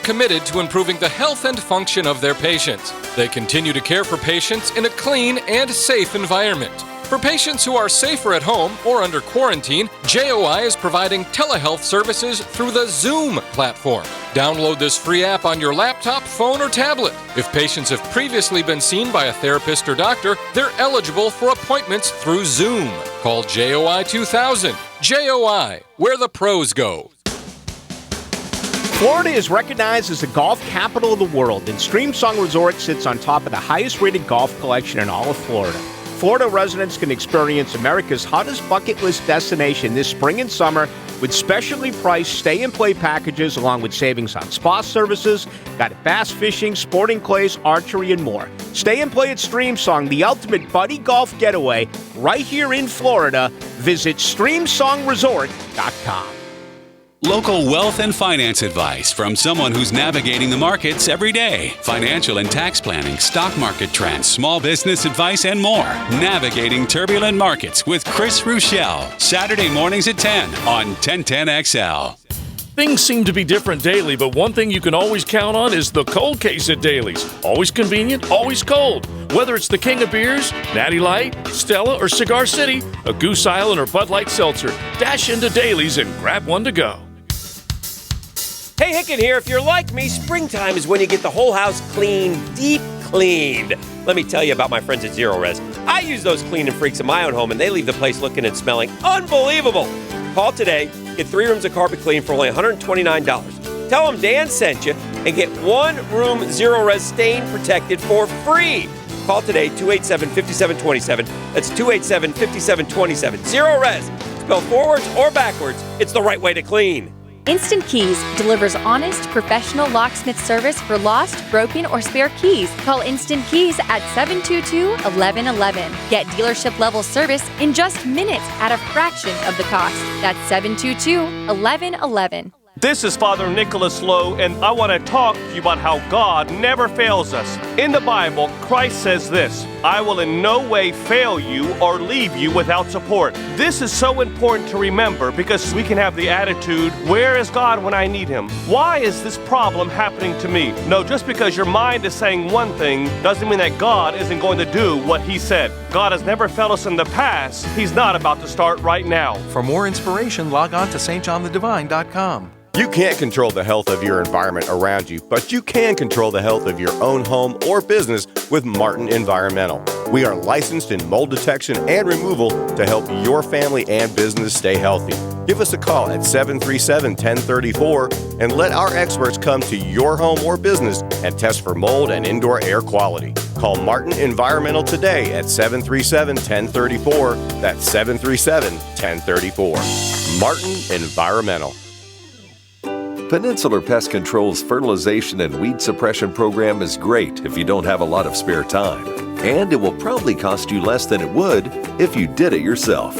committed to improving the health and function of their patients. They continue to care for patients in a clean and safe environment. For patients who are safer at home or under quarantine, JOI is providing telehealth services through the Zoom platform. Download this free app on your laptop, phone, or tablet. If patients have previously been seen by a therapist or doctor, they're eligible for appointments through Zoom. Call JOI 2000. JOI, where the pros go. Florida is recognized as the golf capital of the world, and Streamsong Resort sits on top of the highest-rated golf collection in all of Florida. Florida residents can experience America's hottest bucket list destination this spring and summer with specially priced stay-and-play packages along with savings on spa services, guided bass fishing, sporting clays, archery, and more. Stay and play at Streamsong, the ultimate buddy golf getaway, right here in Florida. Visit StreamSongResort.com. Local wealth and finance advice from someone who's navigating the markets every day. Financial and tax planning, stock market trends, small business advice, and more. Navigating turbulent markets with Chris Rochelle. Saturday mornings at 10 on 1010XL. Things seem to be different daily, but one thing you can always count on is the cold case at Daly's. Always convenient, always cold. Whether it's the king of beers, Natty Light, Stella, or Cigar City, a Goose Island or Bud Light Seltzer, dash into Daly's and grab one to go. Hey, Hicken here. If you're like me, springtime is when you get the whole house clean, deep cleaned. Let me tell you about my friends at Zero Res. I use those cleaning freaks in my own home, and they leave the place looking and smelling unbelievable. Call today, get 3 rooms of carpet clean for only $129. Tell them Dan sent you, and get 1 room Zero Res stain protected for free. Call today, 287-5727. That's 287-5727. Zero Res. Spelled forwards or backwards, it's the right way to clean. Instant Keys delivers honest, professional locksmith service for lost, broken, or spare keys. Call Instant Keys at 722-1111. Get dealership-level service in just minutes at a fraction of the cost. That's 722-1111. This is Father Nicholas Lowe, and I want to talk to you about how God never fails us. In the Bible, Christ says this: I will in no way fail you or leave you without support. This is so important to remember because we can have the attitude, where is God when I need him? Why is this problem happening to me? No, just because your mind is saying one thing doesn't mean that God isn't going to do what he said. God has never failed us in the past. He's not about to start right now. For more inspiration, log on to stjohnthedivine.com. You can't control the health of your environment around you, but you can control the health of your own home or business with Martin Environmental. We are licensed in mold detection and removal to help your family and business stay healthy. Give us a call at 737-1034 and let our experts come to your home or business and test for mold and indoor air quality. Call Martin Environmental today at 737-1034. That's 737-1034. Martin Environmental. Peninsular Pest Control's fertilization and weed suppression program is great if you don't have a lot of spare time. And it will probably cost you less than it would if you did it yourself.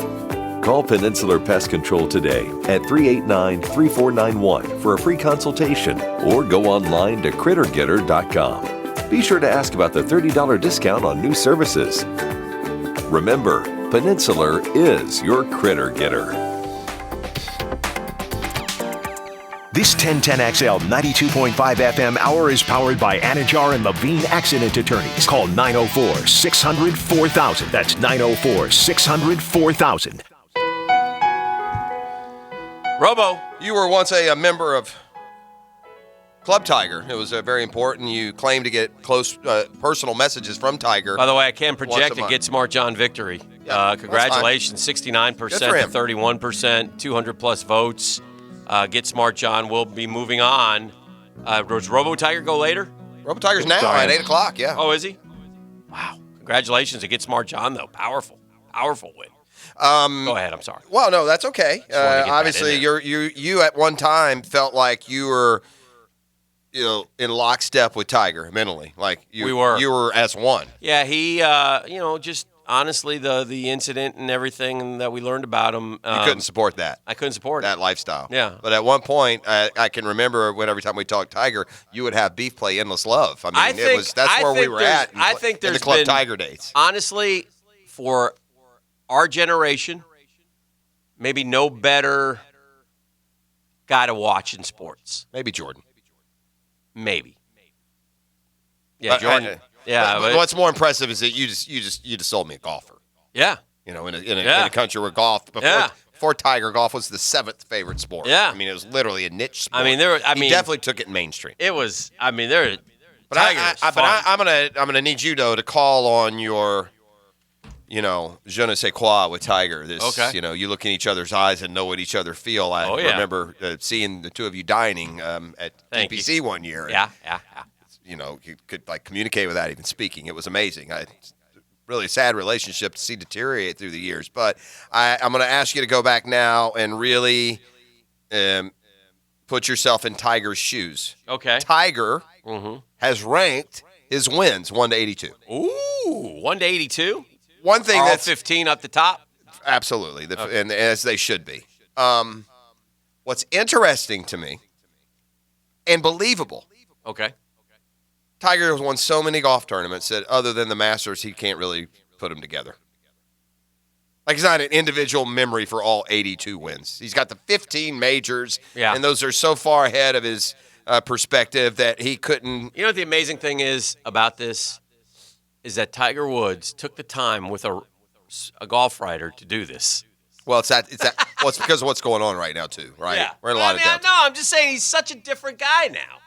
Call Peninsular Pest Control today at 389-3491 for a free consultation or go online to crittergetter.com. Be sure to ask about the $30 discount on new services. Remember, Peninsular is your Critter Getter. This 1010XL 92.5 FM hour is powered by Anajar and Levine Accident Attorneys. Call 904-600-4000. That's 904-600-4000. Robo, you were once a member of Club Tiger. It was very important. You claimed to get close personal messages from Tiger. By the way, I can project a Get Smart John victory. Congratulations, 69% to 31%, 200-plus votes. Get Smart John will be moving on. Does Robo Tiger go later? Robo Tiger's now at 8 o'clock, yeah. Oh, is he? Wow. Congratulations to Get Smart John, though. Powerful win. Go ahead, I'm sorry. Well, no, that's okay. Obviously, you at one time felt like you were in lockstep with Tiger mentally. Like you were as one. Yeah, he, just honestly, the incident and everything that we learned about him. You couldn't support that. I couldn't support that lifestyle. Yeah. But at one point, I can remember when every time we talked Tiger, you would have Beef play Endless Love. I mean, that's where we were at in the Club Tiger days. Honestly, for our generation, maybe no better guy to watch in sports. Maybe Jordan. Maybe. Yeah, Jordan. But what's more impressive is that you just sold me a golfer. Yeah. In a country where golf before Tiger, golf was the 7th favorite sport. Yeah. I mean, it was literally a niche sport. I mean, he definitely took it mainstream. It was. I mean, there. But I'm gonna need you though to call on your, je ne sais quoi with Tiger. You look in each other's eyes and know what each other feel. I remember seeing the two of you dining at DPC one year. Yeah. You could communicate without even speaking. It was amazing. Really sad relationship to see deteriorate through the years. But I'm going to ask you to go back now and really put yourself in Tiger's shoes. Okay. Tiger has ranked his wins 1 to 82. Ooh, 1 to 82. One thing all that's 15 up the top. Absolutely, and as they should be. What's interesting to me and believable. Okay. Tiger has won so many golf tournaments that other than the Masters, he can't really put them together. Like, he's not an individual memory for all 82 wins. He's got the 15 majors, and those are so far ahead of his perspective that he couldn't. You know what the amazing thing is about this is that Tiger Woods took the time with a golf writer to do this. Well, it's because of what's going on right now, too, right? Yeah. We're in a lot of depth. No, I'm just saying he's such a different guy now.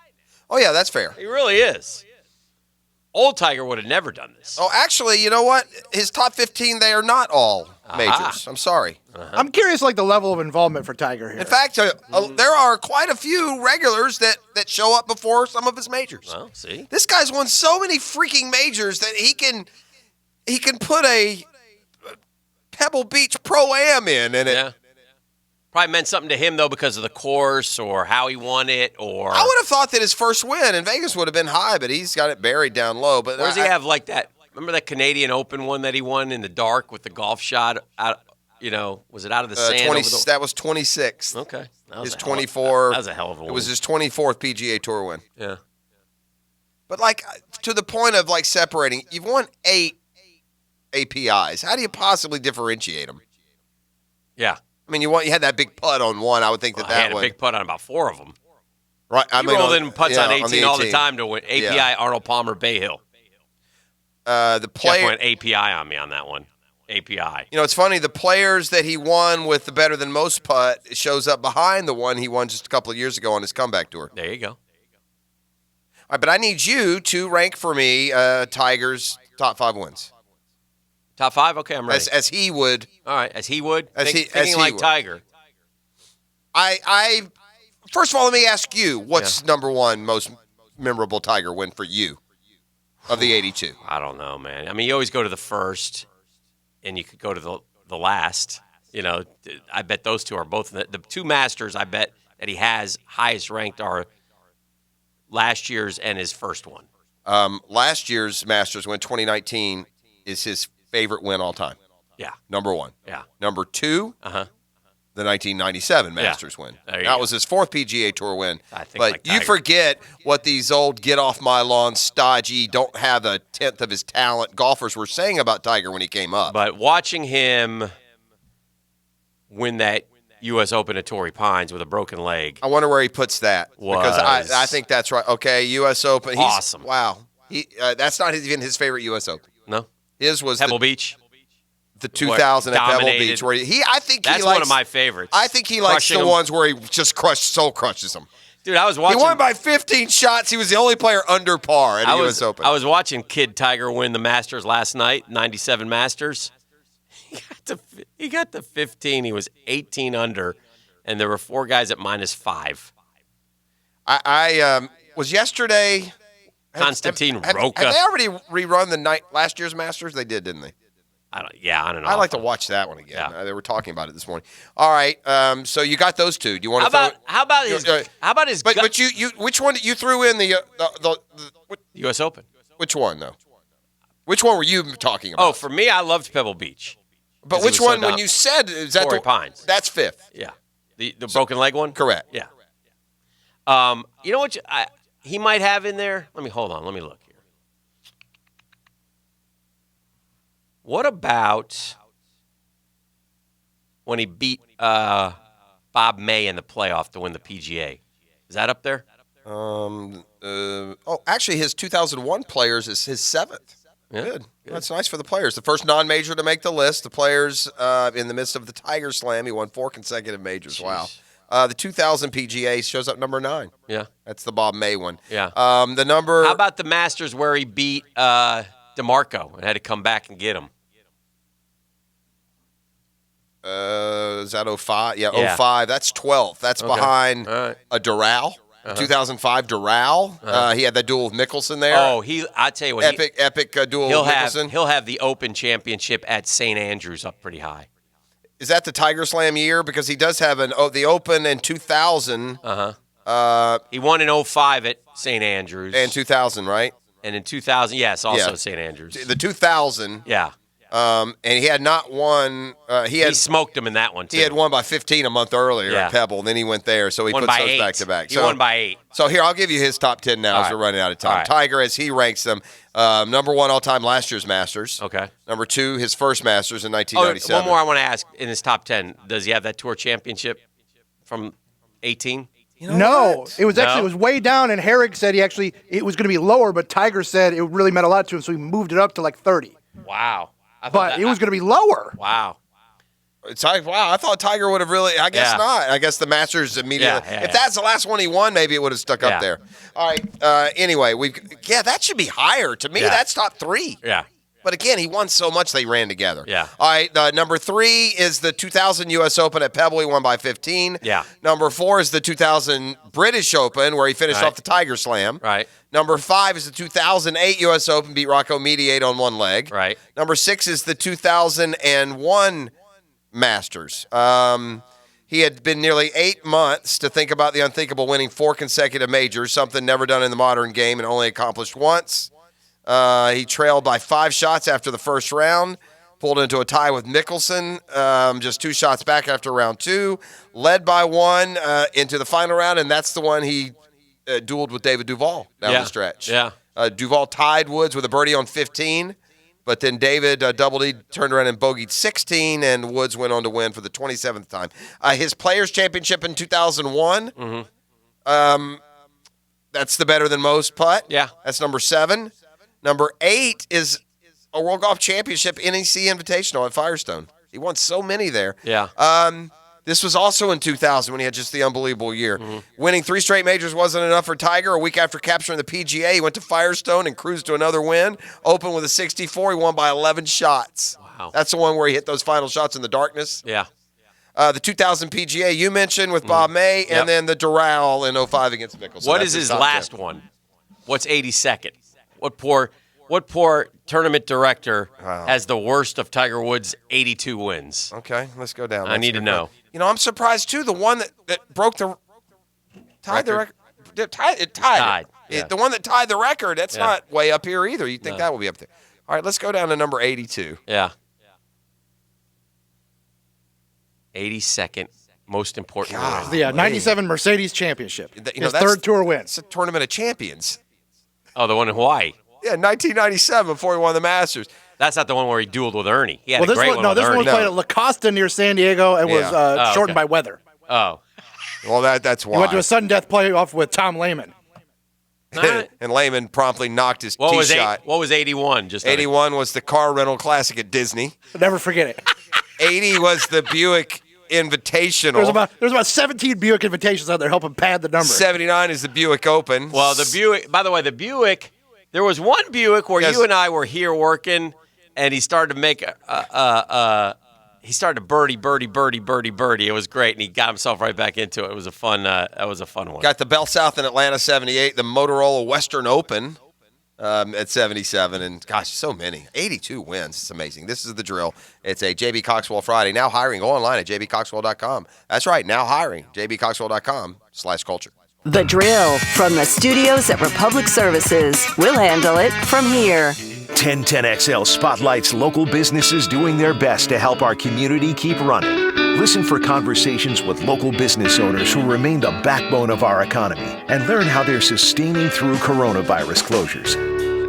Oh, yeah, that's fair. He really is. Old Tiger would have never done this. Oh, actually, you know what? His top 15, they are not all majors. I'm sorry. I'm curious, the level of involvement for Tiger here. In fact, there are quite a few regulars that show up before some of his majors. Well, see? This guy's won so many freaking majors that he can put a Pebble Beach Pro-Am in it. Yeah. Probably meant something to him, though, because of the course or how he won it. Or I would have thought that his first win in Vegas would have been high, but he's got it buried down low. But where does he have that? Remember that Canadian Open one that he won in the dark with the golf shot out? Was it out of the sand? That was 26th. Okay. His 24. That was a hell of a win. It was his 24th PGA Tour win. Yeah. But to the point of separating, you've won 8 APIs. How do you possibly differentiate them? Yeah. I mean, you had that big putt on one. I would think that had one. a big putt on about 4 of them. Right. I mean, rolled in putts on 18 all the 18. time to win. API, Arnold Palmer, Bay Hill. The player Jeff went API on me on that one. API. It's funny. The players that he won with the better than most putt shows up behind the one he won just a couple of years ago on his comeback tour. There you go. All right, but I need you to rank for me Tiger's top 5 wins. Top 5? Okay, I'm ready. As he would. All right, as he would. Thinking like would. Tiger. I first of all, let me ask you, what's number 1 most memorable Tiger win for you of the 82? I don't know, man. I mean, you always go to the first, and you could go to the last. I bet those two are both the 2 Masters. I bet that he has highest ranked are last year's and his first one. Last year's Masters win, 2019, is his favorite win all time. Yeah. Number 1. Yeah. Number 2, the 1997 Masters win. That was his 4th PGA Tour win. But you forget what these old get-off-my-lawn, stodgy, don't have a tenth of his talent golfers were saying about Tiger when he came up. But watching him win that U.S. Open at Torrey Pines with a broken leg. I wonder where he puts that. Because I think that's right. Okay, U.S. Open. Awesome. Wow. That's not even his favorite U.S. Open. No. His was Pebble Beach. The 2000 at Pebble Beach, where that's one of my favorites. I think he likes the ones where he just crushes them. Dude, I was watching. He won by 15 shots. He was the only player under par at the U.S. Open. I was watching Kid Tiger win the Masters last night, 97 Masters. He got to 15. He was 18 under, and there were 4 guys at -5. I was yesterday. Konstantin Roca. Have they already rerun the last year's Masters? They did, didn't they? I don't know. I'd like to watch that one again. Yeah. They were talking about it this morning. All right, so you got those 2. Do you want to? How about his? But you which one you threw in the U.S. Open? Which one though? Which one were you talking about? Oh, for me, I loved Pebble Beach. But which one? When you said is that Torrey Pines? That's 5th. Yeah, the broken leg one. Correct. Yeah. You know what? He might have in there. Let me look here. What about when he beat Bob May in the playoff to win the PGA? Is that up there? actually, his 2001 players is his 7th. Yeah. Good. That's nice for the players. The first non-major to make the list. The players in the midst of the Tiger Slam. He won 4 consecutive majors. Jeez. Wow. The 2000 PGA shows up number 9. Yeah. That's the Bob May one. Yeah. The number. How about the Masters where he beat DeMarco and had to come back and get him? Is that 05? Yeah, Yeah. 05. That's 12th. That's Okay. behind All right. a Doral. 2005 Doral. He had that duel with Mickelson there. Oh, I tell you what, epic duel with Mickelson. He'll have the Open Championship at St. Andrews up pretty high. Is that the Tiger Slam year? Because he does have the Open in 2000. He won in 05 at St. Andrews. And 2000, right? And in 2000, yes, also Yeah. St. Andrews. The 2000. Yeah. And he had not won. He smoked him in that one, too. He had won by 15 a month earlier at Pebble, and then he went there, so he Won puts by those 8. back to back. He won by 8. So here, I'll give you his top 10 now All as right. we're running out of time. All right. Tiger, as he ranks them, number 1 all-time last year's Masters. Okay. Number 2, his first Masters in Oh, 1997. one more I want to ask in his top 10. Does he have that tour championship from 18? No, it was actually No? it was way down, and Herrick said it was going to be lower, but Tiger said it really meant a lot to him, so he moved it up to like 30. Wow. But it was going to be lower. Wow. It's like, wow, I thought Tiger would have really. I guess Yeah. not. I guess the Masters immediately. Yeah, if that's the last one he won, maybe it would have stuck Yeah. up there. All right. Anyway, that should be higher. To me, Yeah. that's top 3. Yeah. But again, he won so much they ran together. Yeah. All right. Number 3 is the 2000 U.S. Open at Pebble. He won by 15. Yeah. Number 4 is the 2000 British Open where he finished Right. off the Tiger Slam. Right. Number 5 is the 2008 U.S. Open, beat Rocco Mediate on one leg. Right. Number 6 is the 2001 Masters. He had been nearly 8 months to think about the unthinkable, winning 4 consecutive majors, something never done in the modern game and only accomplished once. He trailed by 5 shots after the first round, pulled into a tie with Mickelson, just 2 shots back after round 2, led by 1 into the final round, and that's the one he dueled with David Duval down the stretch. Yeah. Duval tied Woods with a birdie on 15, but then David turned around and bogeyed 16, and Woods went on to win for the 27th time. His Players' Championship in 2001, that's the better than most putt. Yeah. That's number 7. Number 8 is a World Golf Championship NEC Invitational at Firestone. He won so many there. Yeah. This was also in 2000 when he had just the unbelievable year. Winning 3 straight majors wasn't enough for Tiger. A week after capturing the PGA, he went to Firestone and cruised to another win. Opened with a 64. He won by 11 shots. Wow. That's the one where he hit those final shots in the darkness. Yeah. The 2000 PGA you mentioned with Bob May, Yep. and then the Doral in 05 against Mickelson. What That's is his top last 10. one? What's 82nd? What poor tournament director has the worst of Tiger Woods' 82 wins? Okay, let's go down. I need to know. You know, I'm surprised too. The one that broke the tied the record. It tied. Yeah. The one that tied the record. That's Yeah. not way up here either. You'd think No. that would be up there. All right, let's go down to number 82. Yeah. 82nd most important win. Yeah, 97 Mercedes Championship. His that's- third tour win. It's a tournament of champions. Oh, the one in Hawaii. Yeah, 1997 before he won the Masters. That's not the one where he dueled with Ernie. He had Well, a this great one, one no, with this one Ernie. was played at La Costa near San Diego and was Yeah. shortened okay. by weather. Oh. Well, that's He why. went to a sudden death playoff with Tom Lehman. And Lehman promptly knocked his What tee was shot. what was 81? Just 81 was the car rental classic at Disney. Never forget it. 80 was the Buick Invitational. There's about 17 Buick invitations out there helping pad the number. 79 is the Buick Open. Well, the Buick. By the way, the Buick. There was one Buick where Yes. you and I were here working, and he started to make he started to birdie. It was great, and he got himself right back into it. It was a fun. That was a fun one. Got the Bell South in Atlanta 78, the Motorola Western Open at 77, and gosh, so many. 82 wins. It's amazing. This is the drill. It's a JB Coxwell Friday. Now hiring. Go online at jbcoxwell.com. That's right, now hiring. jbcoxwell.com/culture. The Drill from the studios at Republic Services. We'll handle it from here. 1010XL spotlights local businesses doing their best to help our community keep running. Listen for conversations with local business owners who remain the backbone of our economy and learn how they're sustaining through coronavirus closures.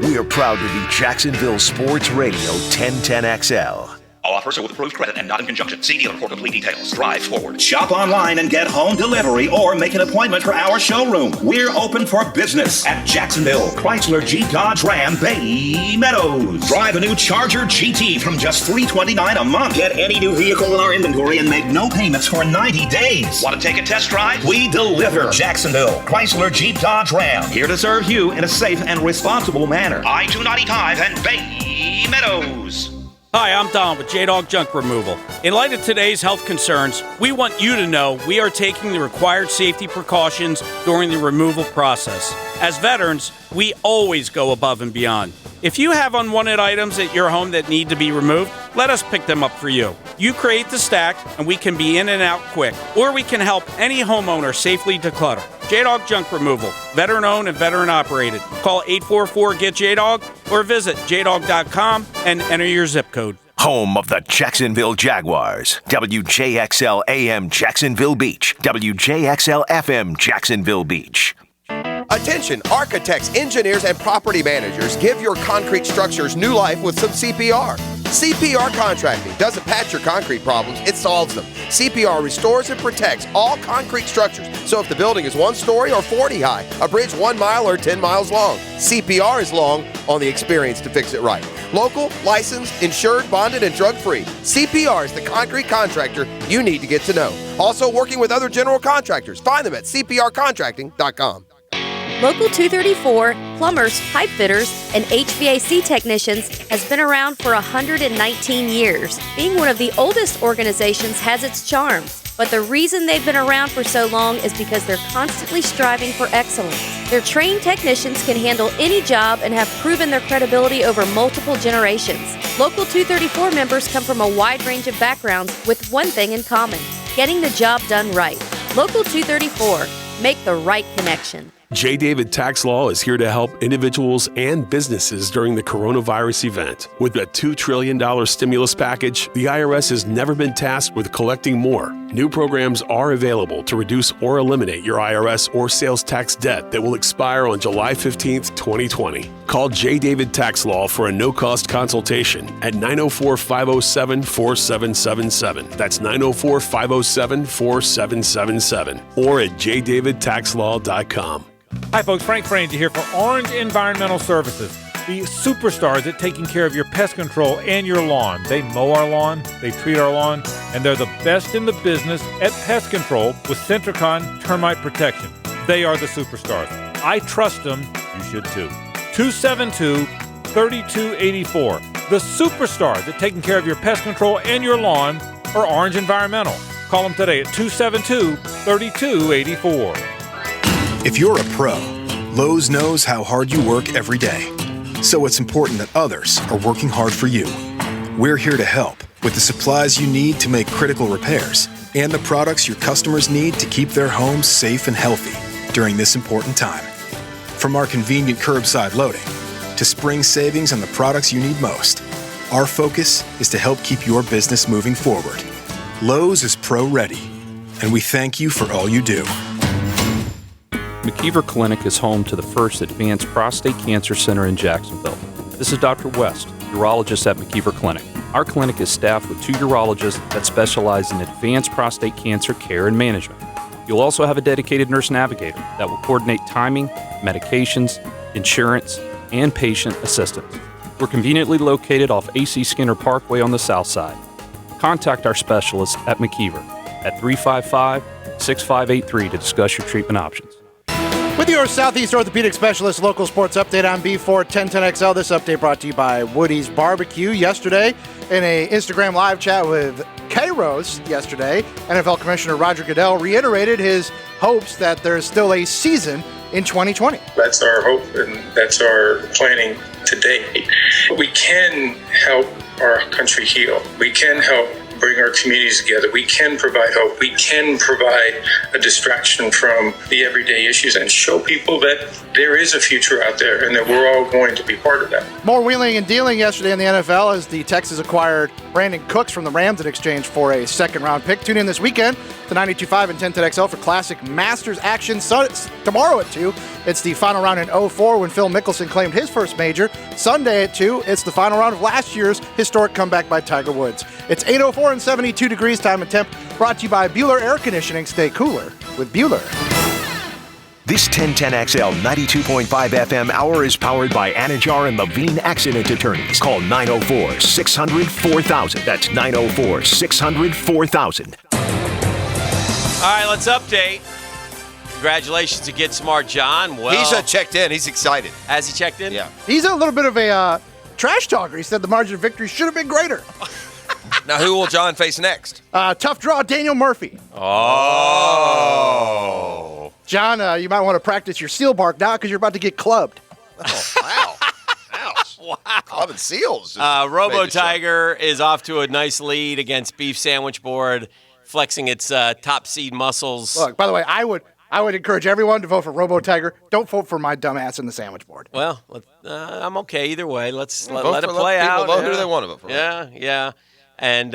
We are proud to be Jacksonville Sports Radio 1010XL. Oh, offers are with approved credit and not in conjunction. See dealer for complete details. Drive forward. Shop online and get home delivery or make an appointment for our showroom. We're open for business at Jacksonville, Chrysler Jeep Dodge Ram Bay Meadows. Drive a new Charger GT from just $329 a month. Get any new vehicle in our inventory and make no payments for 90 days. Want to take a test drive? We deliver. Jacksonville, Chrysler Jeep Dodge Ram. Here to serve you in a safe and responsible manner. I-295 and Bay Meadows. Hi, I'm Don with J-Dog Junk Removal. In light of today's health concerns, we want you to know we are taking the required safety precautions during the removal process. As veterans, we always go above and beyond. If you have unwanted items at your home that need to be removed, let us pick them up for you. You create the stack, and we can be in and out quick. Or we can help any homeowner safely declutter. J-Dog Junk Removal, veteran-owned and veteran-operated. Call 844-GET-JDOG or visit jdog.com and enter your zip code. Home of the Jacksonville Jaguars. WJXL AM Jacksonville Beach. WJXL FM Jacksonville Beach. Attention, architects, engineers, and property managers, give your concrete structures new life with some CPR. CPR Contracting doesn't patch your concrete problems, it solves them. CPR restores and protects all concrete structures. So if the building is 1 story or 40 high, a bridge 1 mile or 10 miles long, CPR is long on the experience to fix it right. Local, licensed, insured, bonded, and drug-free. CPR is the concrete contractor you need to get to know. Also working with other general contractors. Find them at cprcontracting.com. Local 234, plumbers, pipe fitters, and HVAC technicians has been around for 119 years. Being one of the oldest organizations has its charms, but the reason they've been around for so long is because they're constantly striving for excellence. Their trained technicians can handle any job and have proven their credibility over multiple generations. Local 234 members come from a wide range of backgrounds with one thing in common: getting the job done right. Local 234, make the right connection. J. David Tax Law is here to help individuals and businesses during the coronavirus event. With a $2 trillion stimulus package, the IRS has never been tasked with collecting more. New programs are available to reduce or eliminate your IRS or sales tax debt that will expire on July 15th, 2020. Call J. David Tax Law for a no-cost consultation at 904-507-4777. That's 904-507-4777 or at jdavidtaxlaw.com. Hi folks, Frank Frangie here for Orange Environmental Services, the superstars at taking care of your pest control and your lawn. They mow our lawn, they treat our lawn, and they're the best in the business at pest control with Centricon Termite Protection. They are the superstars. I trust them, you should too. 272-3284. The superstars at taking care of your pest control and your lawn are Orange Environmental. Call them today at 272-3284. If you're a pro, Lowe's knows how hard you work every day. So it's important that others are working hard for you. We're here to help with the supplies you need to make critical repairs and the products your customers need to keep their homes safe and healthy during this important time. From our convenient curbside loading to spring savings on the products you need most, our focus is to help keep your business moving forward. Lowe's is pro-ready, and we thank you for all you do. McKeever Clinic is home to the first advanced prostate cancer center in Jacksonville. This is Dr. West, urologist at McKeever Clinic. Our clinic is staffed with 2 urologists that specialize in advanced prostate cancer care and management. You'll also have a dedicated nurse navigator that will coordinate timing, medications, insurance, and patient assistance. We're conveniently located off AC Skinner Parkway on the south side. Contact our specialist at McKeever at 355-6583 to discuss your treatment options. With your Southeast Orthopedic Specialist local sports update on B4 1010XL. This update brought to you by Woody's Barbecue. Yesterday, in a Instagram live chat with K-Rose yesterday, NFL Commissioner Roger Goodell reiterated his hopes that there's still a season in 2020. That's our hope, and that's our planning to date. We can help our country heal. We can help bring our communities together. We can provide hope. We can provide a distraction from the everyday issues and show people that there is a future out there and that we're all going to be part of that. More wheeling and dealing yesterday in the NFL as the Texans acquired Brandon Cooks from the Rams in exchange for a second-round pick. Tune in this weekend to 92.5 and 1010XL for classic Masters action. Thursday Tomorrow at 2, it's the final round in 04 when Phil Mickelson claimed his first major. Sunday at 2, it's the final round of last year's historic comeback by Tiger Woods. It's 8:04 and 72 degrees time and temp, brought to you by Bueller Air Conditioning. Stay cooler with Bueller. This 1010XL 92.5 FM hour is powered by Anajar and Levine Accident Attorneys. Call 904-600-4000. That's 904-600-4000. All right, let's update. Congratulations to Get Smart John. Well, he's checked in. He's excited. Has he checked in? Yeah. He's a little bit of a trash talker. He said the margin of victory should have been greater. Now, who will John face next? Tough draw, Daniel Murphy. Oh. John, you might want to practice your seal bark now because you're about to get clubbed. Oh, wow. Ouch. Wow. Clubbing seals. Robo Tiger is off to a nice lead against Beef Sandwich Board, flexing its top seed muscles. Look, by the way, I would encourage everyone to vote for Robo Tiger. Don't vote for my dumbass in the sandwich board. Well, I'm okay either way. Let's let it for play out. Vote who they want to vote for. Yeah. And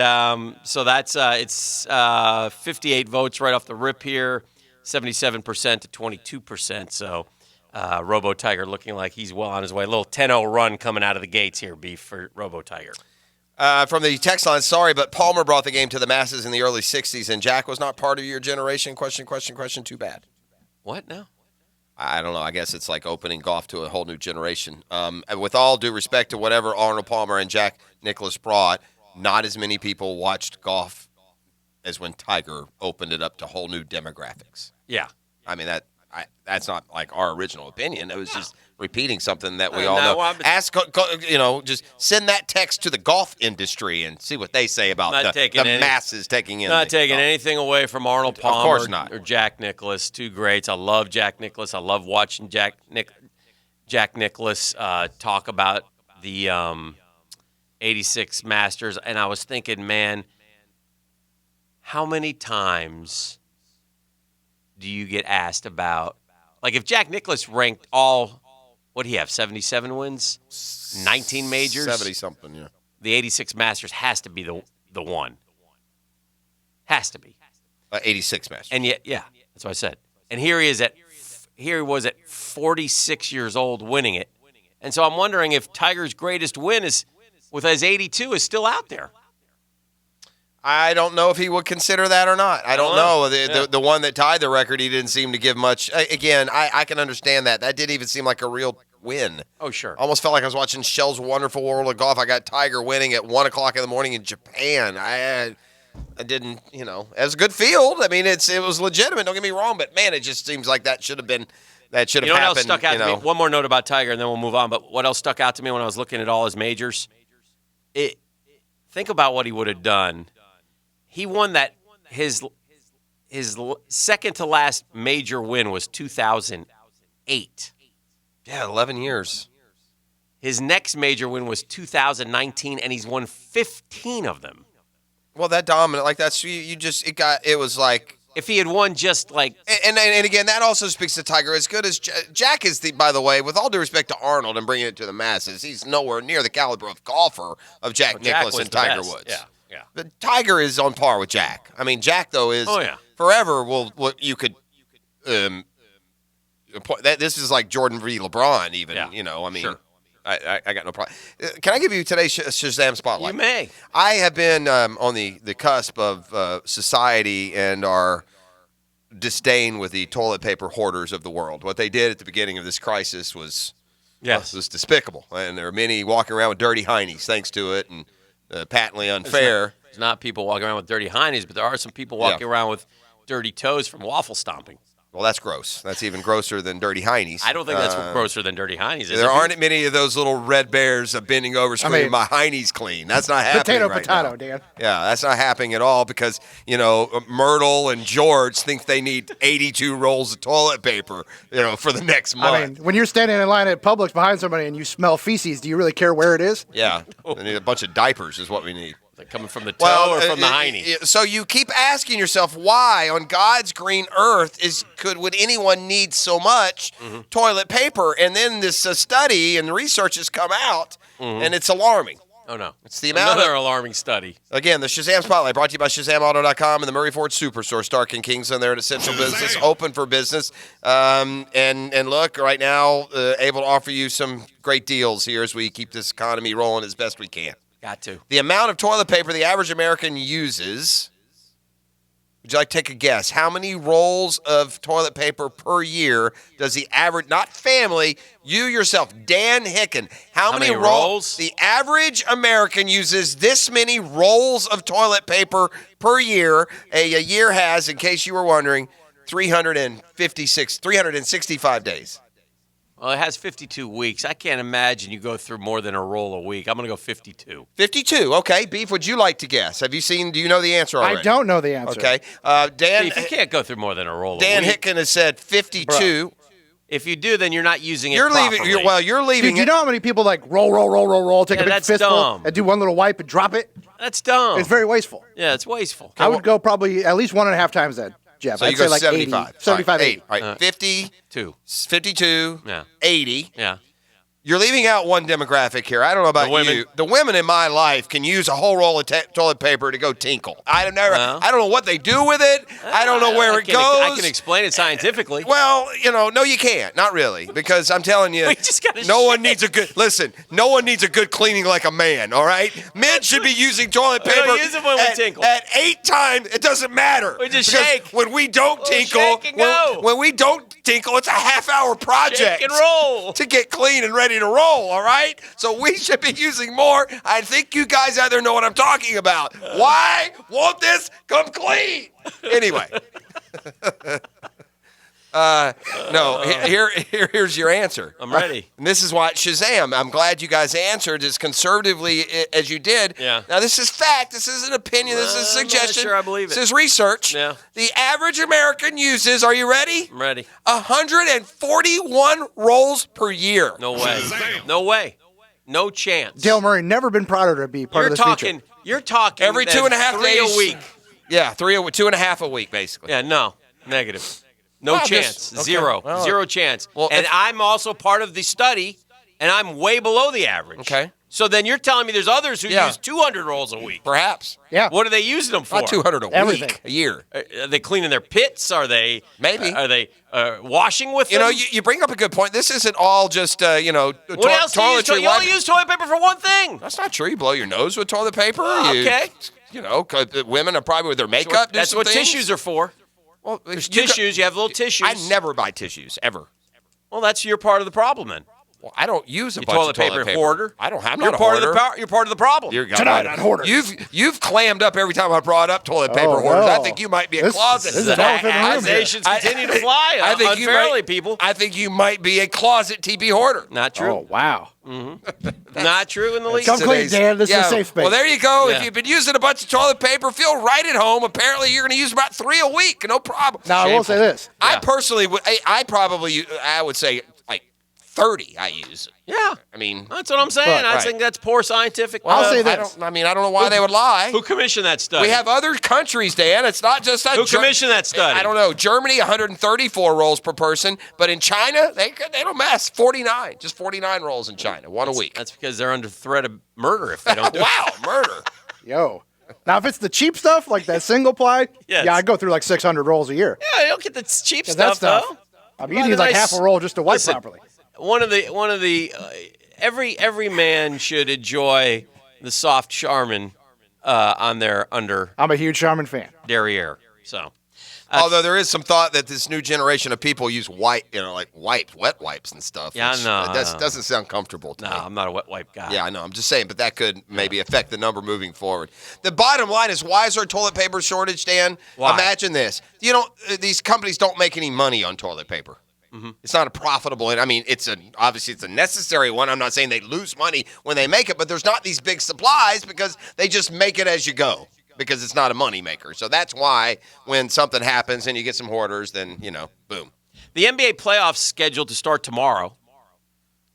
so that's it's 58 votes right off the rip here, 77% to 22%. So Robo Tiger looking like he's well on his way. A little 10-0 run coming out of the gates here, Beef, for Robo Tiger. From the text line, sorry, but Palmer brought the game to the masses in the early 60s, and Jack was not part of your generation? Question. Too bad. What now? I don't know. I guess it's like opening golf to a whole new generation. With all due respect to whatever Arnold Palmer and Jack Nicklaus brought, not as many people watched golf as when Tiger opened it up to whole new demographics. Yeah. I mean, that's not like our original opinion. It was just repeating something that we all know. Ask, just send that text to the golf industry and see what they say about the masses taking in. Not taking anything away from Arnold Palmer, of course not, or Jack Nicklaus. Two greats. I love Jack Nicklaus. I love watching Jack Nicklaus talk about the 86 Masters, and I was thinking, man, how many times do you get asked about, like, if Jack Nicklaus ranked all, what do you have, 77 wins, 19 majors? 70-something, yeah. The 86 Masters has to be the one. Has to be. 86 Masters. And yet, yeah, that's what I said. And here he was at 46 years old winning it. And so I'm wondering if Tiger's greatest win is with his 82 is still out there. I don't know if he would consider that or not. I don't know. The one that tied the record, he didn't seem to give much. Again, I can understand that. That didn't even seem like a real win. Oh, sure. Almost felt like I was watching Shell's Wonderful World of Golf. I got Tiger winning at 1 o'clock in the morning in Japan. I didn't, it was a good field. I mean, it was legitimate. Don't get me wrong, but man, it just seems like that should have happened. What else stuck out to me? One more note about Tiger, and then we'll move on. But what else stuck out to me when I was looking at all his majors? Think about what he would have done. He won that his second to last major win was 2008. Yeah, 11 years. His next major win was 2019, and he's won 15 of them. Well, that dominant, like that's it was like. If he had won just like... And again, that also speaks to Tiger. As good as Jack is, by the way, with all due respect to Arnold and bringing it to the masses, he's nowhere near the caliber of golfer of Jack Nicklaus and Tiger Woods. Yeah. But Tiger is on par with Jack. I mean, Jack, though, is forever what you could... this is like Jordan v. LeBron, even, I mean... Sure. I got no problem. Can I give you today's Shazam Spotlight? You may. I have been on the cusp of society and our disdain with the toilet paper hoarders of the world. What they did at the beginning of this crisis was despicable. And there are many walking around with dirty heinies thanks to it, and patently unfair. There's not people walking around with dirty heinies, but there are some people walking around with dirty toes from waffle stomping. Well, that's gross. That's even grosser than dirty heinies. I don't think that's grosser than dirty heinies. There aren't many of those little red bears bending over screaming, my heinies clean. That's not happening Potato, Dan. Yeah, that's not happening at all because, Myrtle and George think they need 82 rolls of toilet paper, for the next month. I mean, when you're standing in line at Publix behind somebody and you smell feces, do you really care where it is? Yeah. They need a bunch of diapers is what we need. Like coming from the toe or from the hiney? So you keep asking yourself why on God's green earth would anyone need so much toilet paper? And then this study and research has come out, and it's alarming. Oh, no. It's the amount Another of... alarming study. Again, the Shazam Spotlight brought to you by ShazamAuto.com and the Murray Ford Superstore, Stark and Kingsland. They're an essential business, open for business. And look, right now, able to offer you some great deals here as we keep this economy rolling as best we can. Got to. The amount of toilet paper the average American uses, would you like to take a guess? How many rolls of toilet paper per year does the average, not family, you yourself, Dan Hicken, how many rolls? The average American uses this many rolls of toilet paper per year. A year has, in case you were wondering, 365 days. Well, it has 52 weeks. I can't imagine you go through more than a roll a week. I'm going to go 52. 52, okay. Beef, would you like to guess? Do you know the answer already? I don't know the answer. Okay. Dan, Beef, you can't go through more than a roll Dan a week. Hicken has said 52. Bro. If you do, then you're not using it You're properly. you're leaving Dude, you know how many people like roll, take a big that's fistful dumb. and do one little wipe and drop it? That's dumb. It's very wasteful. Yeah, it's wasteful. I would go probably at least 1.5 times that, Jeff. So I'd you go say like 75. 80, 75, 80. All right, 50, 52, Yeah. 80. Yeah. You're leaving out one demographic here. I don't know about you. The women in my life can use a whole roll of toilet paper to go tinkle. I don't know what they do with it. I don't know where it goes. I can explain it scientifically. Well, no, you can't. Not really. Because I'm telling you, We just gotta no one needs a good cleaning like a man, all right? Men should be using toilet We paper don't use it when we tinkle. at 8 times. It doesn't matter. We just Because shake. When we don't tinkle, shake and go. when we don't tinkle, it's a half-hour project. Shake and roll. To get clean and ready to roll, all right? So we should be using more. I think you guys out there know what I'm talking about. Why won't this come clean? Anyway. Here's your answer. I'm ready. And this is why Shazam. I'm glad you guys answered as conservatively as you did. Yeah. Now this is fact. This is an opinion. This is a I'm not suggestion. sure I believe it. This is research. Yeah. The average American uses. Are you ready? I'm ready. 141 rolls per year. No way. No way. No chance. Dale Murray never been prouder to be part of this feature. You're talking Every 2.5 3 days a week. Yeah, 2.5 a week, basically. Yeah, no. Negative. No Well, chance. okay. Zero. Well, Zero chance. well, and if- I'm also part of the study, and I'm way below the average. Okay. So then you're telling me there's others who Yeah. use 200 rolls a week. Perhaps. Yeah. What are they using them for? Not 200 a Everything. week, a year. Are they cleaning their pits? Are they Maybe. Are they washing with You them? know, you bring up a good point. This isn't all just, what else do you use? toiletry. You only use toilet paper for one thing. That's not true. You blow your nose with toilet paper. Okay. Women are probably with their makeup. do That's some what things. tissues are for. Well, There's you tissues. You have little tissues. I never buy tissues ever. Well, that's your part of the problem then. Well, I don't use a You bunch toilet of toilet paper hoarder. I don't have. I'm You're not a part hoarder. of the You're part of the problem. Tonight on Hoarders. You've clammed up every time I brought up toilet paper hoarders. no. I think you might be a closet. this is an elephant in the room here. Accusations continue to fly I think you unfairly, might, people. I think you might be a closet TP hoarder. Not true. Oh, wow. Not true in the least. Come clean, Dan. This is a safe space. Well, there you go. Yeah. If you've been using a bunch of toilet paper, feel right at home. Apparently, you're going to use about 3 a week. No problem. Now, I will say this. I personally would. I would say like 30. I use. Yeah. I mean, That's what I'm saying. I Right. think that's poor scientific. I'll say I this. don't know why they would lie. Who commissioned that study? We have other countries, Dan. It's not just Who commissioned that study? I don't know. Germany, 134 rolls per person, but in China, they don't mess. 49, just 49 rolls in China, one a week. That's because they're under threat of murder if they don't do it. Wow, murder. Yo. Now, if it's the cheap stuff, like that single ply, Yes. yeah, I go through like 600 rolls a year. Yeah, you don't get the cheap Yeah, that stuff, stuff. though. I mean, you need like half a roll just to wipe Listen, properly. One of the every man should enjoy the soft Charmin on their under I'm a huge Charmin fan. derriere. So, Although there is some thought that this new generation of people use wet wipes and stuff. Yeah, which, no, that no. doesn't sound comfortable to no, me. I'm not a wet wipe guy. Yeah, I know. I'm just saying, but that could maybe affect the number moving forward. The bottom line is, why is there a toilet paper shortage, Dan? Why? Imagine this. These companies don't make any money on toilet paper. Mm-hmm. It's not a profitable, I mean, obviously it's a necessary one. I'm not saying they lose money when they make it, but there's not these big supplies because they just make it as you go because it's not a money maker. So that's why when something happens and you get some hoarders, then, boom. The NBA playoffs scheduled to start tomorrow.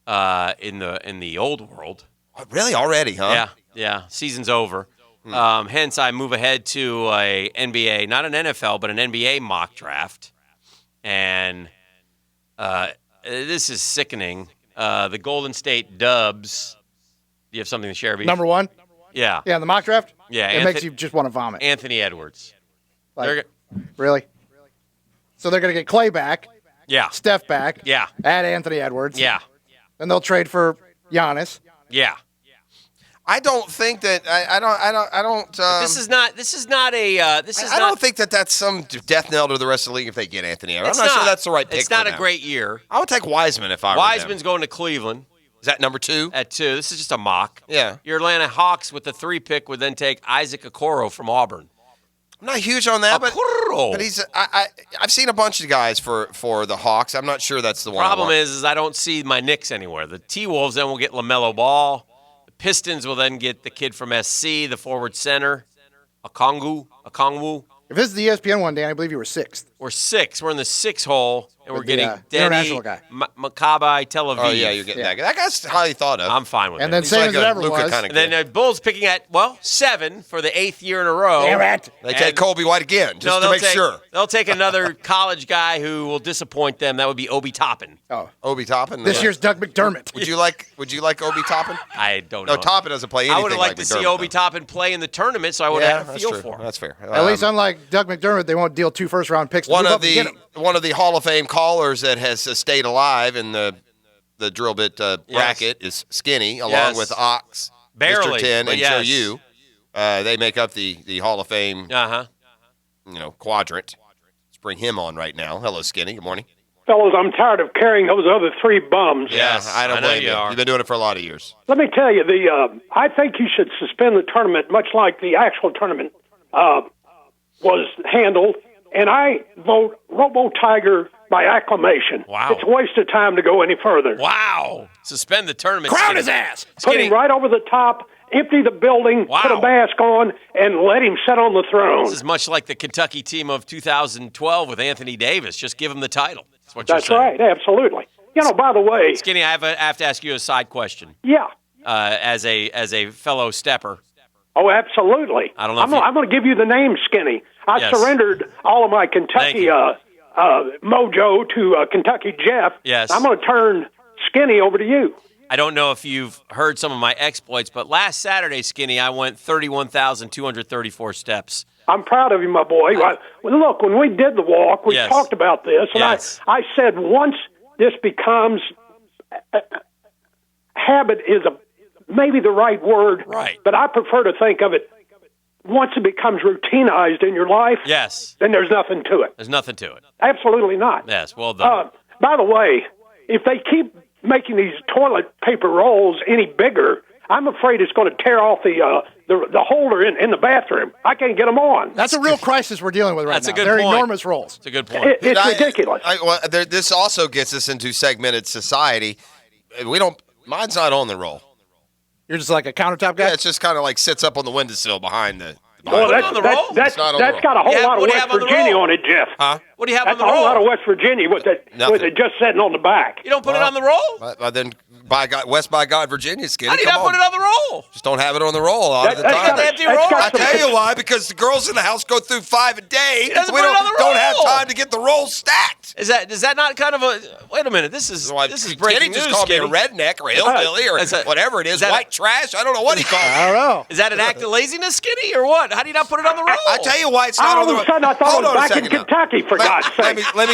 In the old world. Oh, really? Already, huh? Yeah. Season's over. Hence, I move ahead to a NBA, not an NFL, but an NBA mock draft. And this is sickening. The Golden State Dubs you have something to share? Beef? Number one? Yeah. Yeah, in the mock draft? Yeah. It makes you just want to vomit. Anthony Edwards. Like, really? So they're going to get Clay back. Yeah. Steph back. Yeah. Add Anthony Edwards. Yeah. Then they'll trade for Giannis. Yeah. I don't think that I don't. This is not a. I don't think that that's some death knell to the rest of the league if they get Anthony Edwards. I'm not sure that's the right pick. It's not for a them. great year. I would take Wiseman if I were Wiseman's them. going to Cleveland. Is that number 2? At 2. This is just a mock. Yeah. Your Atlanta Hawks with the 3 pick would then take Isaac Okoro from Auburn. I'm not huge on that, but he's. I've seen a bunch of guys for the Hawks. I'm not sure that's the one. Problem is I don't see my Knicks anywhere. The T-Wolves then will get LaMelo Ball. The Pistons will then get the kid from SC, the forward center, Okongwu. If this is the ESPN one, Dan, I believe you were 6th. We're 6. We're in the 6 hole, and we're With the, getting international Denny guy. Maccabi Tel Aviv. Oh yeah, you're getting that guy. That guy's highly thought of. I'm fine with And it. then He's same like as it a ever Luka was. kind of And then Bulls picking at 7 for the 8th year in a row. Damn it. They take Kobe White again, just to make sure. They'll take another college guy who will disappoint them. That would be Obi Toppin. Oh, Obi Toppin. this year's Doug McDermott. Would you like Obi Toppin? I don't know. No, Toppin doesn't play anything. I would have liked like to see McDermott, Obi Toppin play in the tournament, so I would Yeah, have had a that's feel true. for him. That's fair. At least unlike Doug McDermott, they won't deal 2 first-round picks. to One move of up and get the him. one of the Hall of Fame callers that has stayed alive in the drill bit bracket is Skinny, along with Ox, Barely, Mr. 10, but and yes. Joe U. They make up the Hall of Fame quadrant. Let's bring him on right now. Hello, Skinny. Good morning. Fellas, I'm tired of carrying those other 3 bums. Yeah, I don't blame you. are. You've been doing it for a lot of years. Let me tell you, I think you should suspend the tournament, much like the actual tournament was handled. And I vote Robo Tiger by acclamation. Wow. It's a waste of time to go any further. Wow. Suspend the tournament. Crown Skinny. his ass. Put him right over the top, empty the building, put a mask on, and let him sit on the throne. This is much like the Kentucky team of 2012 with Anthony Davis. Just give him the title. That's what That's you're saying. right, absolutely. You know, by the way, Skinny, I have to ask you a side question. yeah. As a fellow stepper. Oh, absolutely. I don't know. I'm going to give you the name, Skinny. I Yes. surrendered all of my Kentucky mojo to Kentucky Jeff. Yes. I'm going to turn Skinny over to you. I don't know if you've heard some of my exploits, but last Saturday, Skinny, I went 31,234 steps. I'm proud of you, my boy. Look, when we did the walk, we Yes. talked about this, and Yes. I said once this becomes habit is maybe the right word, right? But I prefer to think of it once it becomes routinized in your life. Yes. Then there's nothing to it. There's nothing to it. Absolutely not. Yes, well done. By the way, if they keep making these toilet paper rolls any bigger, I'm afraid it's going to tear off the holder in the bathroom. I can't get them on. That's a real crisis we're dealing with right That's now. a good They're point. enormous rolls. It's a good point. It's ridiculous. This also gets us into segmented society. Mine's not on the roll. You're just like a countertop guy? Yeah, it's just kind of like sits up on the windowsill behind the. Well, that's got a whole lot of West Virginia on it, Jeff. Huh? What do you have That's on the a whole roll? lot of West Virginia with it just sitting on the back. You don't put it on the roll? Then by God, West by God, Virginia, Skinny. How do you not put it on the roll? Just don't have it on the roll a lot of the That's time. got a- Empty that's roll? got I tell you why, because the girls in the house go through 5 a day. He doesn't We put it on the don't have roll. time to get the rolls stacked. Is that not kind of a? Wait a minute. This is breaking Kenny just news. called me a Skinny. redneck or hillbilly or whatever it is, white trash. I don't know what he called me. I don't know. Is that an act of laziness, Skinny, or what? How do you not put it on the roll? I tell you why it's not All on the of roll. a sudden, I thought Hold I on was a back in second now. Kentucky, for God's sake. Let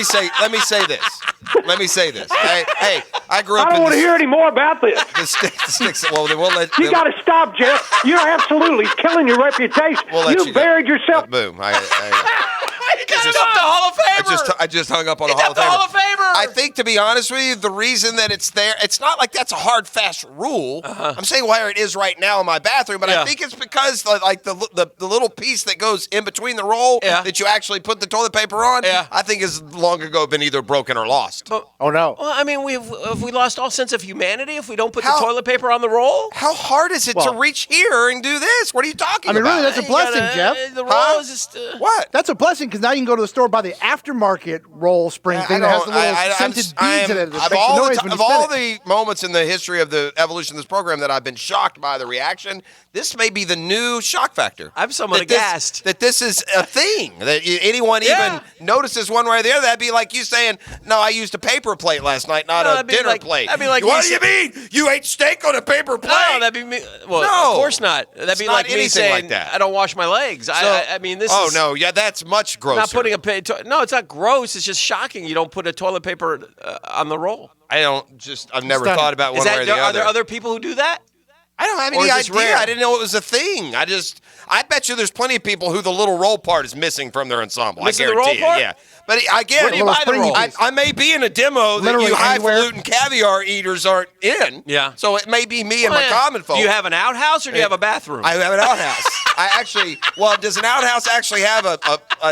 me say this. Let me say this. Hey, I grew up I don't in want to hear any more about this. the sticks. Well, then we'll let You got to stop, Jeff. You're absolutely killing your reputation. We'll let You you go. buried yourself. Boom. You got it up the Hall of Famer. I just hung up on It's the Hall up the Hall of of Famer. Famer. I think, to be honest with you, the reason that it's there, it's not like that's a hard, fast rule. I'm saying where it is right now in my bathroom, but I think it's because like the little piece that goes in between the roll that you actually put the toilet paper on, I think has long ago been either broken or lost. Oh, no. Well, I mean, have we lost all sense of humanity if we don't put the toilet paper on the roll? How hard is it to reach here and do this? What are you talking about? I mean, really, that's a blessing, Jeff. The roll is just... What? That's a blessing because now you can go to the store, buy the aftermarket Target roll spring thing that has the little scented beads in it. That makes a noise when you Of all spin it. the moments in the history of the evolution of this program that I've been shocked by the reaction, this may be the new shock factor. I'm somewhat aghast. That this is a thing, that anyone even notices one way or the other. That'd be like you saying, no, I used a paper plate last night, not a dinner plate. That'd be like what do you mean? You ate steak on a paper plate? No, that'd be me. Well, No. of course not. That'd be It's like not me anything saying, like that. I don't wash my legs. I mean, this is... no, yeah, that's much grosser. Not putting no, it's not gross. It's just shocking. You don't put a toilet paper on the roll. I've never thought about one way or the other. Are there other people who do that? I don't have Or any is this idea. rare? I didn't know it was a thing. I bet you there's plenty of people who the little roll part is missing from their ensemble. Missing I the guarantee roll part? Yeah. But again, Where do you buy the roll? I may be in a demo Literally that you anywhere. highfalutin caviar eaters aren't in. Yeah. So it may be me and my common folk. Do you have an outhouse or do you have a bathroom? I have an outhouse. Does an outhouse actually have a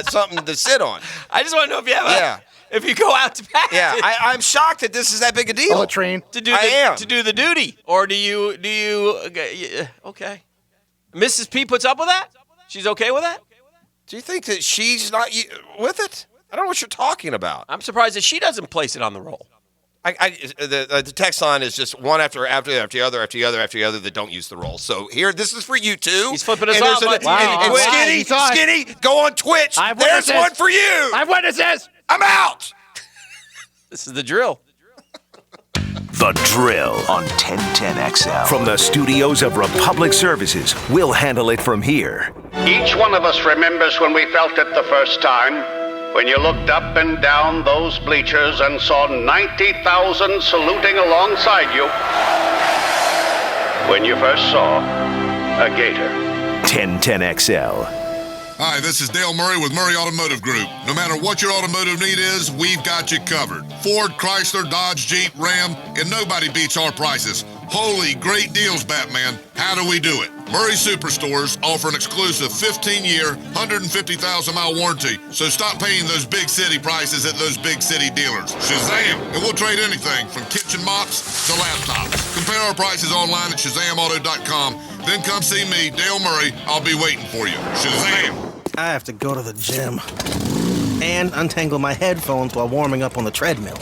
something to sit on? I just want to know if you have if you go out to pass Yeah, it. I'm shocked that this is that big a deal. A train. To do the duty, or do you okay? Mrs. P puts up with that. She's okay with that. Do you think that she's not with it? I don't know what you're talking about. I'm surprised that she doesn't place it on the roll. The text line is just one after the other that don't use the roll. So here, this is for you two. He's flipping us And off. there's and Skinny, go on Twitch. There's one for you. I have witnesses. I'm out. This is the drill. The Drill on 1010XL. From the studios of Republic Services, we'll handle it from here. Each one of us remembers when we felt it the first time, when you looked up and down those bleachers and saw 90,000 saluting alongside you. When you first saw a gator. 1010XL. Hi, this is Dale Murray with Murray Automotive Group. No matter what your automotive need is, we've got you covered. Ford, Chrysler, Dodge, Jeep, Ram, and nobody beats our prices. Holy great deals, Batman. How do we do it? Murray Superstores offer an exclusive 15-year, 150,000-mile warranty, so stop paying those big city prices at those big city dealers. Shazam! And we'll trade anything from kitchen mops to laptops. Compare our prices online at ShazamAuto.com. Then come see me, Dale Murray. I'll be waiting for you. Shazam! I have to go to the gym and untangle my headphones while warming up on the treadmill.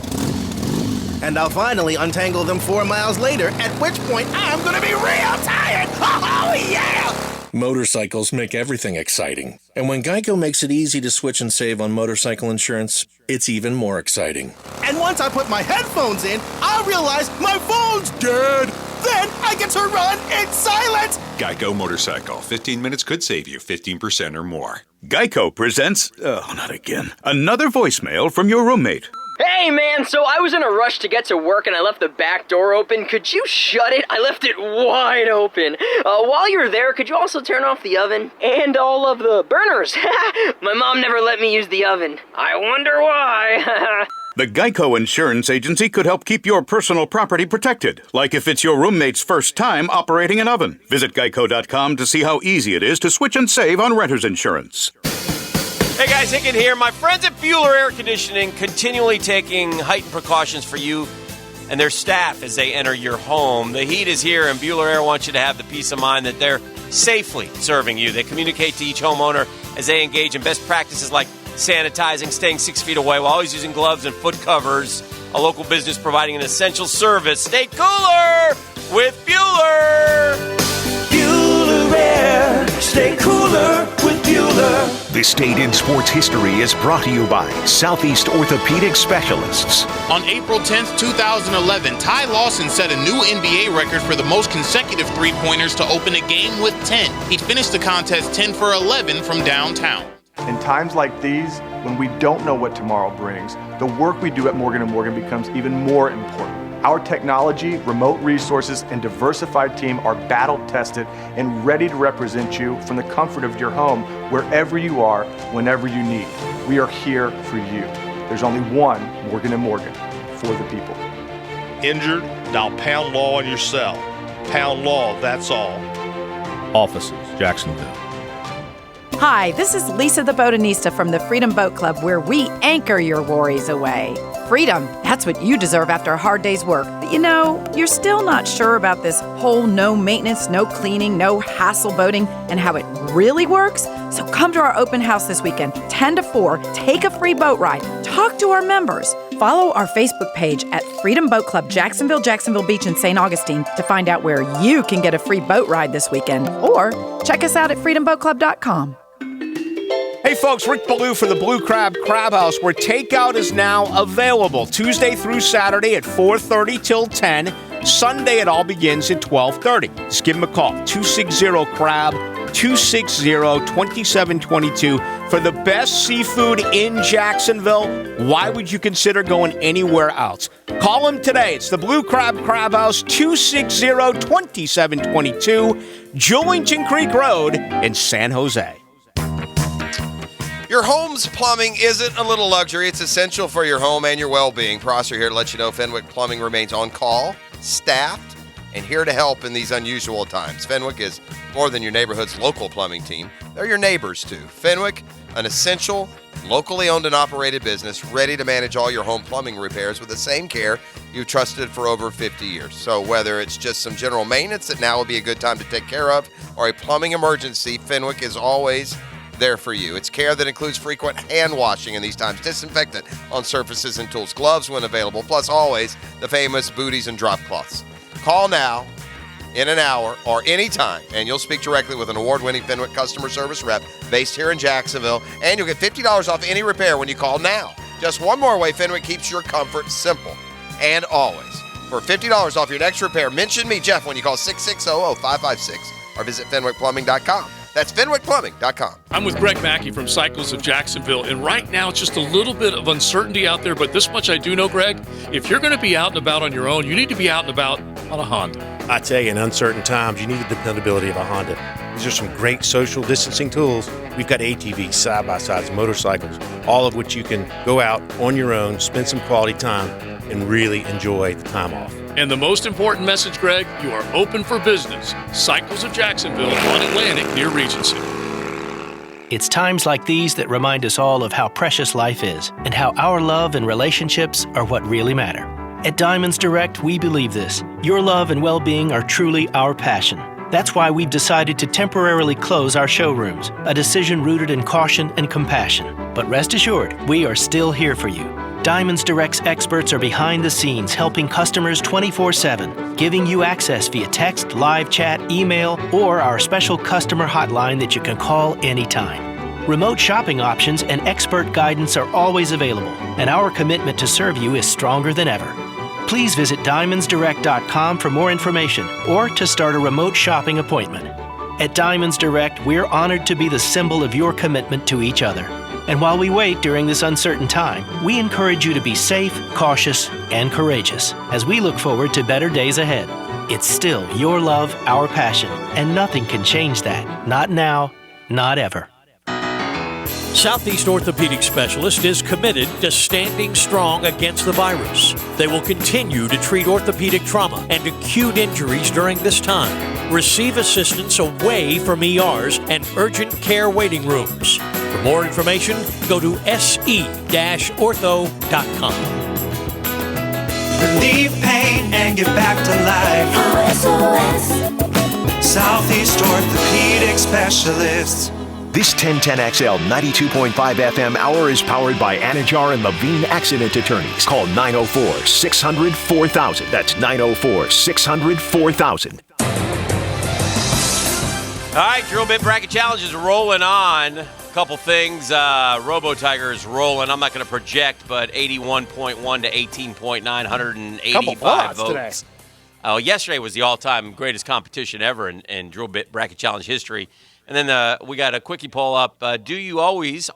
And I'll finally untangle them 4 miles later, at which point I'm gonna be real tired! Oh, yeah! Motorcycles make everything exciting. And when Geico makes it easy to switch and save on motorcycle insurance, it's even more exciting. And once I put my headphones in, I realize my phone's dead! Then I get to run in silence! Geico Motorcycle. 15 minutes could save you 15% or more. Geico presents, not again, another voicemail from your roommate. Hey, man, so I was in a rush to get to work and I left the back door open. Could you shut it? I left it wide open. While you're there, could you also turn off the oven? And all of the burners. My mom never let me use the oven. I wonder why. The Geico Insurance Agency could help keep your personal property protected, like if it's your roommate's first time operating an oven. Visit geico.com to see how easy it is to switch and save on renter's insurance. Hey guys, Hicken here. My friends at Bueller Air Conditioning continually taking heightened precautions for you and their staff as they enter your home. The heat is here, and Bueller Air wants you to have the peace of mind that they're safely serving you. They communicate to each homeowner as they engage in best practices like sanitizing, staying 6 feet away while always using gloves and foot covers. A local business providing an essential service. Stay cooler with Bueller. Bueller Air. Stay cooler with Bueller. This Date in Sports History is brought to you by Southeast Orthopedic Specialists. On April 10th, 2011, Ty Lawson set a new NBA record for the most consecutive three-pointers to open a game with 10. He finished the contest 10 for 11 from downtown. In times like these, when we don't know what tomorrow brings, the work we do at Morgan & Morgan becomes even more important. Our technology, remote resources, and diversified team are battle-tested and ready to represent you from the comfort of your home, wherever you are, whenever you need. We are here for you. There's only one Morgan & Morgan, for the people. Injured? Dial Pound Law on your cell. Pound Law, that's all. Offices, Jacksonville. Hi, this is Lisa the Botanista from the Freedom Boat Club, where we anchor your worries away. Freedom. That's what you deserve after a hard day's work. But you're still not sure about this whole no maintenance, no cleaning, no hassle boating and how it really works? So come to our open house this weekend, 10 to 4. Take a free boat ride. Talk to our members. Follow our Facebook page at Freedom Boat Club, Jacksonville, Jacksonville Beach, and St. Augustine to find out where you can get a free boat ride this weekend. Or check us out at freedomboatclub.com. Hey folks, Rick Ballou for the Blue Crab Crab House, where takeout is now available Tuesday through Saturday at 4:30 till 10. Sunday it all begins at 12:30. Just give them a call, 260-CRAB, 260-2722 for the best seafood in Jacksonville. Why would you consider going anywhere else? Call them today. It's the Blue Crab Crab House, 260-2722, Julington Creek Road in San Jose. Your home's plumbing isn't a little luxury. It's essential for your home and your well-being. Prosser here to let you know Fenwick Plumbing remains on call, staffed, and here to help in these unusual times. Fenwick is more than your neighborhood's local plumbing team. They're your neighbors, too. Fenwick, an essential, locally owned and operated business, ready to manage all your home plumbing repairs with the same care you've trusted for over 50 years. So whether it's just some general maintenance that now would be a good time to take care of, or a plumbing emergency, Fenwick is always there for you. It's care that includes frequent hand washing in these times, disinfectant on surfaces and tools, gloves when available, plus always the famous booties and drop cloths. Call now, in an hour, or anytime, and you'll speak directly with an award-winning Fenwick customer service rep based here in Jacksonville, and you'll get $50 off any repair when you call now. Just one more way Fenwick keeps your comfort simple, and always. For $50 off your next repair, mention me, Jeff, when you call 660-0556 or visit FenwickPlumbing.com. That's FenwickPlumbing.com. I'm with Greg Mackey from Cycles of Jacksonville, and right now it's just a little bit of uncertainty out there, but this much I do know, Greg, if you're going to be out and about on your own, you need to be out and about on a Honda. I tell you, in uncertain times, you need the dependability of a Honda. These are some great social distancing tools. We've got ATVs, side-by-sides, motorcycles, all of which you can go out on your own, spend some quality time, and really enjoy the time off. And the most important message, Greg, you are open for business. Cycles of Jacksonville on Atlantic near Regency. It's times like these that remind us all of how precious life is and how our love and relationships are what really matter. At Diamonds Direct, we believe this. Your love and well-being are truly our passion. That's why we've decided to temporarily close our showrooms, a decision rooted in caution and compassion. But rest assured, we are still here for you. Diamonds Direct's experts are behind the scenes helping customers 24/7, giving you access via text, live chat, email, or our special customer hotline that you can call anytime. Remote shopping options and expert guidance are always available, and our commitment to serve you is stronger than ever. Please visit DiamondsDirect.com for more information or to start a remote shopping appointment. At Diamonds Direct, we're honored to be the symbol of your commitment to each other. And while we wait during this uncertain time, we encourage you to be safe, cautious, and courageous as we look forward to better days ahead. It's still your love, our passion, and nothing can change that. Not now, not ever. Southeast Orthopedic Specialist is committed to standing strong against the virus. They will continue to treat orthopedic trauma and acute injuries during this time. Receive assistance away from ERs and urgent care waiting rooms. For more information, go to se-ortho.com. Relieve pain and get back to life. SOS. Southeast Orthopedic Specialists. This 1010XL 92.5 FM hour is powered by Anajar and Levine Accident Attorneys. Call 904-600-4000. That's 904-600-4000. All right, Drill Bit Bracket Challenge is rolling on. A couple things. Robo Tiger is rolling. I'm not going to project, but 81.1 to 18.9, 185 votes. Today. Oh, yesterday was the all-time greatest competition ever in Drill Bit Bracket Challenge history. And then we got a quickie poll up. Do you always,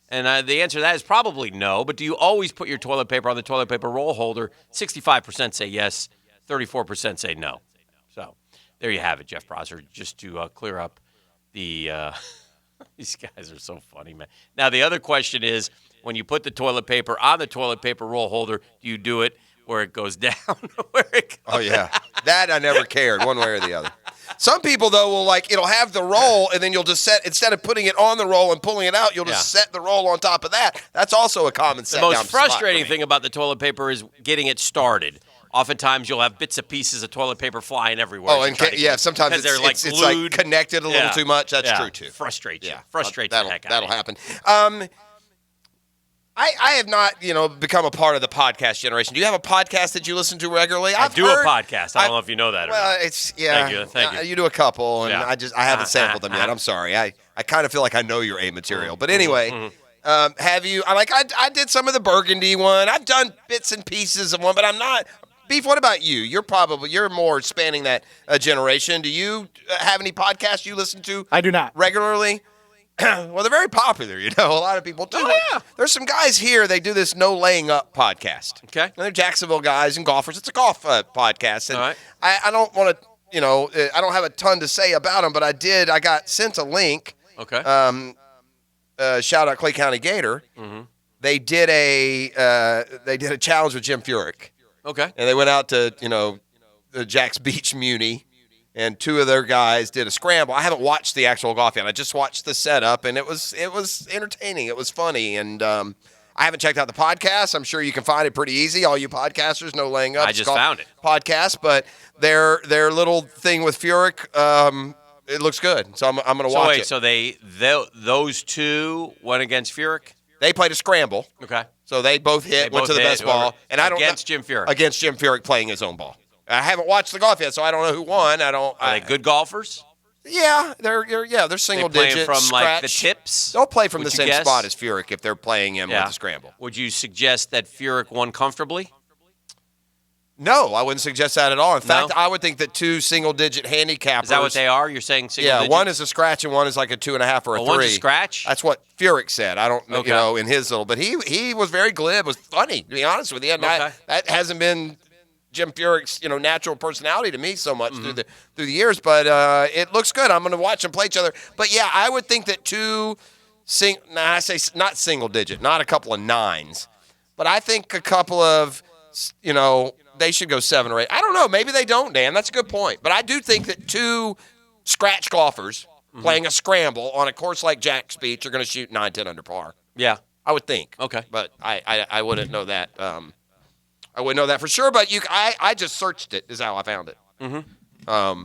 and the answer to that is probably no, but do you always put your toilet paper on the toilet paper roll holder? 65% say yes, 34% say no. So there you have it, Jeff Prosser, just to clear up the these guys are so funny, man. Now, the other question is, when you put the toilet paper on the toilet paper roll holder, do you do it where it goes down? Where it goes Oh, yeah. That I never cared, one way or the other. Some people, though, will it'll have the roll, and then you'll just instead of putting it on the roll and pulling it out, you'll just set the roll on top of that. That's also a common set. The most frustrating thing about the toilet paper is getting it started. Oftentimes, you'll have bits and pieces of toilet paper flying everywhere. Oh, and sometimes it's like connected a little too much. That's true, too. Frustrates you. Frustrates the heck out That'll happen. I have not, become a part of the podcast generation. Do you have a podcast that you listen to regularly? I do a podcast. I don't know if you know that or not. It's Thank you. You do a couple, and I haven't sampled them yet. I'm sorry. I kind of feel like I know your A material. But anyway, have you? I did some of the Burgundy one. I've done bits and pieces of one, but I'm not. Beef, what about you? You're more spanning that generation. Do you have any podcasts you listen to? I do not regularly. Well, they're very popular, A lot of people do. Oh, yeah. There's some guys here, they do this No Laying Up podcast. Okay. And they're Jacksonville guys and golfers. It's a golf podcast. And all right. I don't want to, I don't have a ton to say about them, but I got sent a link. Okay. Shout out Clay County Gator. Mm-hmm. They did a challenge with Jim Furyk. Okay. And they went out to, the Jack's Beach Muni. And two of their guys did a scramble. I haven't watched the actual golf yet. I just watched the setup, and it was entertaining. It was funny, and I haven't checked out the podcast. I'm sure you can find it pretty easy. All you podcasters, No Laying Up. I just found it. Podcast, but their little thing with Furyk, it looks good. So I'm going to watch it. So those two went against Furyk? They played a scramble. Okay. So they both went to the best ball, and against Jim Furyk. Against Jim Furyk playing his own ball. I haven't watched the golf yet, so I don't know who won. Are they good golfers? Yeah, they're single digits. From scratch. The tips? They'll play from the same spot as Furyk if they're playing him with the scramble. Would you suggest that Furyk won comfortably? No, I wouldn't suggest that at all. In fact, I would think that two single-digit handicappers. Is that what they are? You're saying single-digit? Yeah, one is a scratch and one is like a 2.5 or a 3. One's a scratch? That's what Furyk said. I don't know, in his little, but he was very glib. It was funny, to be honest with you. And that hasn't been Jim Furyk's, natural personality to me so much through the years, but it looks good. I'm going to watch them play each other. But yeah, I would think that I say not single digit, not a couple of 9s, but I think a couple of, they should go 7 or 8. I don't know. Maybe they don't, Dan. That's a good point. But I do think that two scratch golfers playing a scramble on a course like Jack's Beach are going to shoot 9, 10 under par. Yeah, I would think. Okay, but I wouldn't know that. I wouldn't know that for sure, but I just searched it is how I found it. Mm-hmm.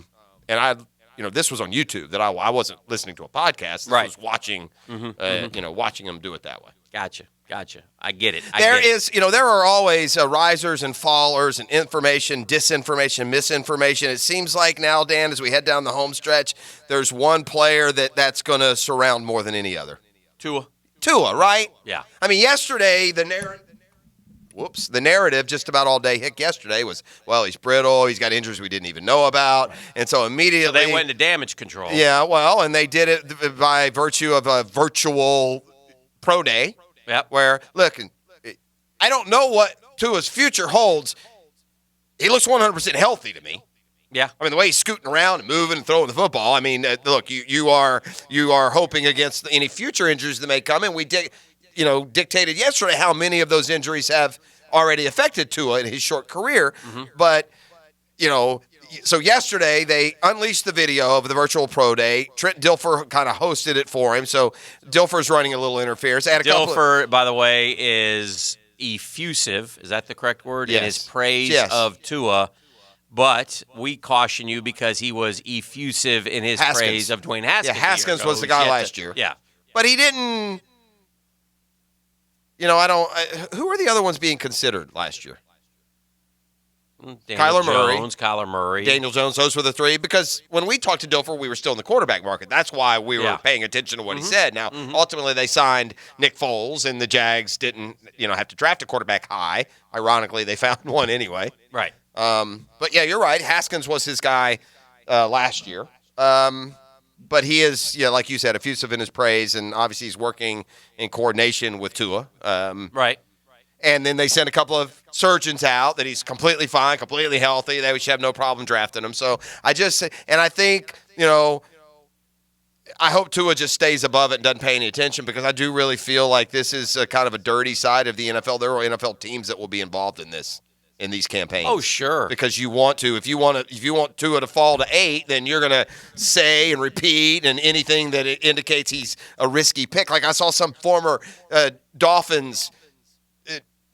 And this was on YouTube that I wasn't listening to a podcast. I was watching, watching them do it that way. Gotcha. I get it. There are always risers and fallers and information, disinformation, misinformation. It seems like now, Dan, as we head down the home stretch, there's one player that's going to surround more than any other. Tua, right? Yeah. I mean, yesterday, the narrative just about all day yesterday was, well, he's brittle, he's got injuries we didn't even know about, and so immediately... So they went into damage control. Yeah, well, and they did it by virtue of a virtual pro day, where, look, I don't know what Tua's future holds. He looks 100% healthy to me. Yeah. I mean, the way he's scooting around and moving and throwing the football, I mean, look, you are hoping against any future injuries that may come, and we dictated yesterday how many of those injuries have already affected Tua in his short career. Mm-hmm. But, so yesterday they unleashed the video of the virtual pro day. Trent Dilfer kind of hosted it for him. So Dilfer's running a little interference. Dilfer, by the way, is effusive. Is that the correct word? Yes. In his praise of Tua. But we caution you because he was effusive in his praise of Dwayne Haskins. Yeah, Haskins was the guy last year. Yeah. But he didn't... who are the other ones being considered last year? Kyler Murray. Daniel Jones, those were the three. Because when we talked to Dilfer, we were still in the quarterback market. That's why we were paying attention to what he said. Now, ultimately, they signed Nick Foles, and the Jags didn't, have to draft a quarterback high. Ironically, they found one anyway. Right. But, yeah, you're right. Haskins was his guy last year. But he is, like you said, effusive in his praise, and obviously he's working in coordination with Tua. Right. And then they sent a couple of surgeons out that he's completely fine, completely healthy. They should have no problem drafting him. So I think, I hope Tua just stays above it and doesn't pay any attention, because I do really feel like this is a kind of a dirty side of the NFL. There are NFL teams that will be involved in this. in these campaigns. Oh, sure. Because you want to. If you want Tua to fall to 8, then you're going to say and repeat and anything that it indicates he's a risky pick. Like I saw some former Dolphins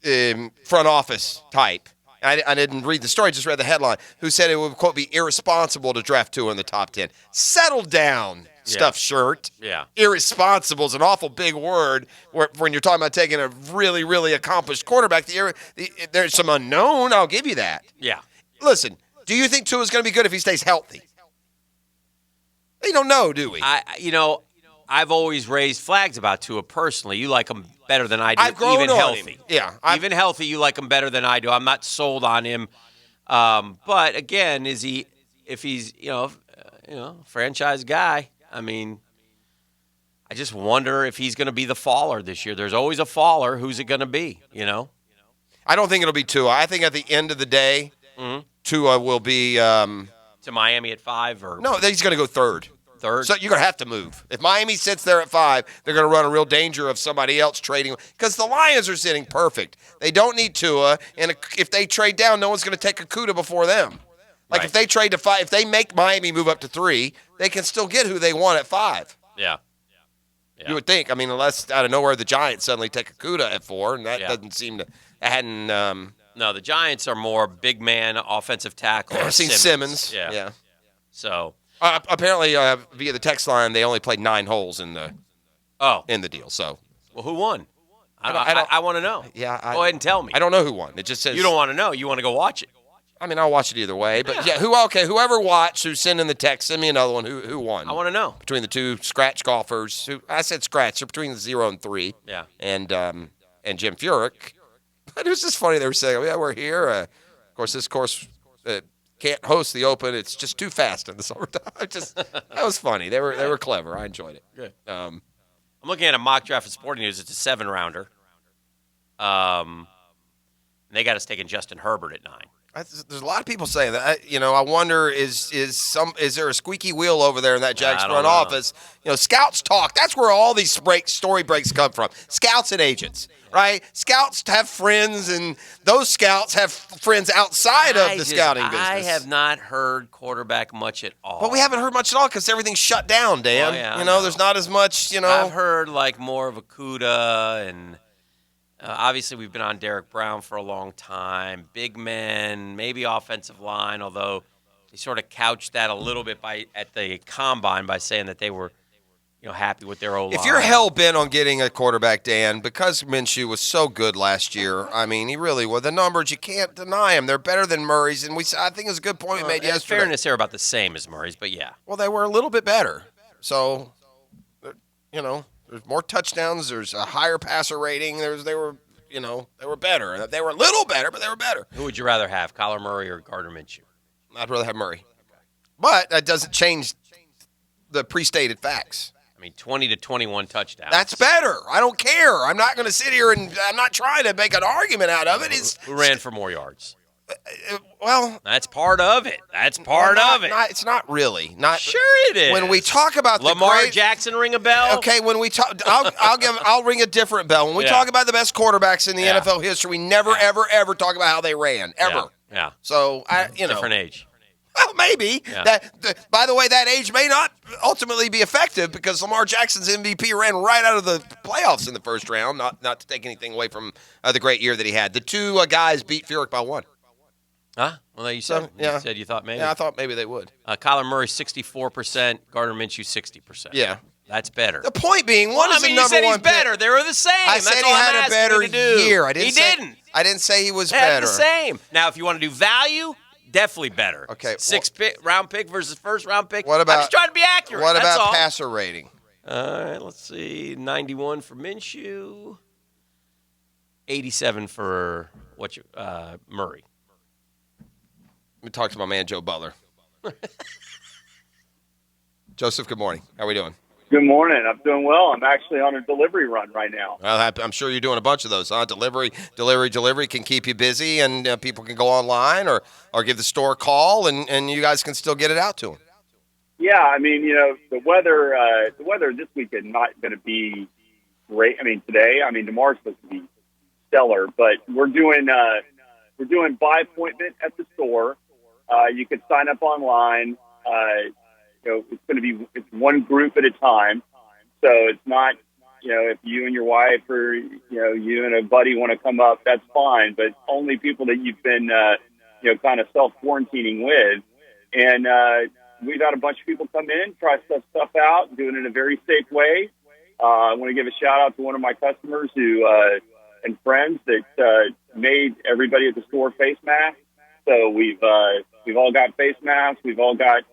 front office type. I didn't read the story, just read the headline, who said it would, quote, be irresponsible to draft Tua in the top 10. Settle down, stuffed shirt. Yeah. Irresponsible is an awful big word when you're talking about taking a really, really accomplished quarterback. There's some unknown. I'll give you that. Yeah. Listen, do you think Tua's going to be good if he stays healthy? We don't know, do we? I've always raised flags about Tua personally. You like him better than I do. I've grown even on healthy. him. Yeah. Even healthy, you like him better than I do. I'm not sold on him. But again, if he's franchise guy, I mean, I just wonder if he's going to be the faller this year. There's always a faller. Who's it going to be, I don't think it'll be Tua. I think at the end of the day, Tua will be to Miami at 5 or no, he's going to go third. So you're going to have to move. If Miami sits there at 5, they're going to run a real danger of somebody else trading. Because the Lions are sitting perfect. They don't need Tua. And if they trade down, no one's going to take Okudah before them. Like if they trade to 5, if they make Miami move up to 3, they can still get who they want at 5. Yeah. You would think. I mean, unless out of nowhere the Giants suddenly take Okudah at 4, and that doesn't seem to – hadn't no, the Giants are more big man, offensive tackle. I've seen Simmons. Yeah. So – apparently, via the text line, they only played 9 holes in the deal. So, well, who won? I want to know. Yeah, go ahead and tell me. I don't know who won. It just says you don't want to know. You want to go watch it. I mean, I'll watch it either way. But whoever watched, who sent in the text, send me another one. Who won? I want to know between the two scratch golfers. I said scratch. They're between the 0 and 3. Yeah. And Jim Furyk. But it was just funny. They were saying, "Yeah, we're here." Of course, this course. Can't host the Open. It's just too fast in the summertime. That was funny. They were clever. I enjoyed it. Good. I'm looking at a mock draft of Sporting News. It's a 7-rounder. And they got us taking Justin Herbert at 9. There's a lot of people saying that. I wonder is there a squeaky wheel over there in that Jags front office? Scouts talk. That's where all these story breaks come from. Scouts and agents. Right? Scouts have friends, and those scouts have friends outside of the scouting business. I have not heard quarterback much at all. But we haven't heard much at all because everything's shut down, Dan. Oh, yeah, there's not as much, I've heard more of Okudah, and obviously we've been on Derek Brown for a long time. Big men, maybe offensive line, although they sort of couched that a little bit at the combine by saying that they were happy with their O-line. If you're hell-bent on getting a quarterback, Dan, because Minshew was so good last year, I mean, he really was. The numbers, you can't deny them. They're better than Murray's, and I think it's a good point we made yesterday. In fairness, they're about the same as Murray's, but yeah. Well, they were a little bit better. So, there's more touchdowns. There's a higher passer rating. They were better. They were a little better, but they were better. Who would you rather have, Kyler Murray or Gardner Minshew? I'd rather have Murray. But that doesn't change the pre-stated facts. I mean, 20 to 21 touchdowns. That's better. I don't care. I'm not going to sit here and I'm not trying to make an argument out of it. Who ran for more yards? Well, that's part of it. That's part of it. It's not really. Sure it is. When we talk about Lamar Jackson, ring a bell. Okay, when we talk, I'll ring a different bell. When we talk about the best quarterbacks in the NFL history, we never, ever, ever talk about how they ran ever. Yeah. So different age. Well, maybe. Yeah. By the way, that age may not ultimately be effective because Lamar Jackson's MVP ran right out of the playoffs in the first round, not to take anything away from the great year that he had. The two guys beat Furyk by 1. Huh? Well, you said you thought maybe. Yeah, I thought maybe they would. Kyler Murray, 64%. Gardner Minshew, 60%. Yeah. That's better. The point being, one is the number you said one he's better. pick. They were the same. I said he had a better year. I didn't. I didn't say he was better. The same. Now, if you want to do value, definitely better. Okay. 6th-round pick versus first-round pick. What about? I'm just trying to be accurate. What That's about all. passer rating? All right. Let's see. 91 for Minshew. 87 for Murray. Let me talk to my man Joe Butler. Joseph, good morning. How are we doing? Good morning. I'm doing well. I'm actually on a delivery run right now. Well, I'm sure you're doing a bunch of those, huh? Delivery can keep you busy, and people can go online or give the store a call, and you guys can still get it out to them. Yeah, I mean, the weather this week is not going to be great. I mean, tomorrow's supposed to be stellar, but we're doing we're doing by appointment at the store. You can sign up online. It's one group at a time. So it's not, if you and your wife or, you and a buddy want to come up, that's fine. But only people that you've been, kind of self-quarantining with. And we've had a bunch of people come in, try stuff out, do it in a very safe way. I want to give a shout-out to one of my customers and friends that made everybody at the store face masks. So we've all got face masks. We've all got,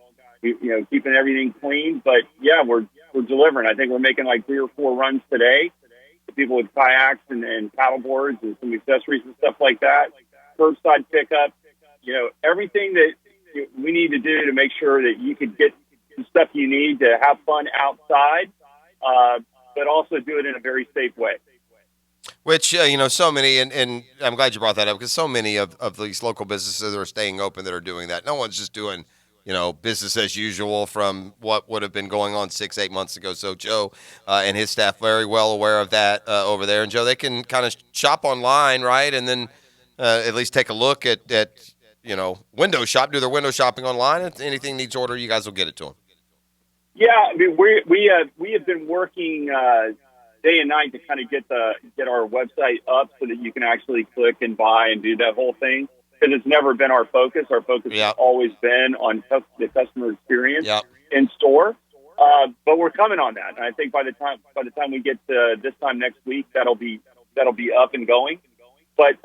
keeping everything clean. But, yeah, we're delivering. I think we're making like 3 or 4 runs today to people with kayaks and paddle boards and some accessories and stuff like that. Curbside pickup, everything that we need to do to make sure that you can get the stuff you need to have fun outside, but also do it in a very safe way. Which, so many, and I'm glad you brought that up, because so many of these local businesses are staying open that are doing that. No one's just doing, business as usual from what would have been going on 6-8 months ago. So Joe and his staff very well aware of that over there. And Joe, they can kind of shop online, right? And then at least take a look at window shop, do their window shopping online. If anything needs order, you guys will get it to them. Yeah, I mean, we have been working day and night to kind of get our website up so that you can actually click and buy and do that whole thing, because it's never been our focus. Our focus has always been on the customer experience in store. But we're coming on that, and I think by the time we get to this time next week, that'll be up and going. But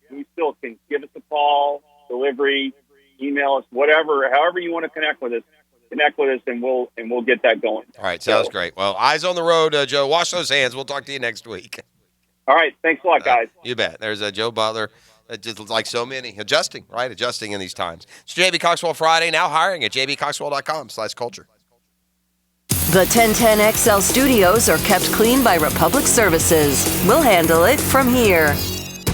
we still can give us a call, delivery, email us, however you want to connect with us, and we'll get that going. All right, sounds great. Well, eyes on the road, Joe. Wash those hands. We'll talk to you next week. All right, thanks a lot, guys. You bet. There's Joe Butler, just like so many, adjusting in these times. It's JB Coxwell Friday, now hiring at jbcoxwell.com/culture. The 1010XL studios are kept clean by Republic Services. We'll handle it from here.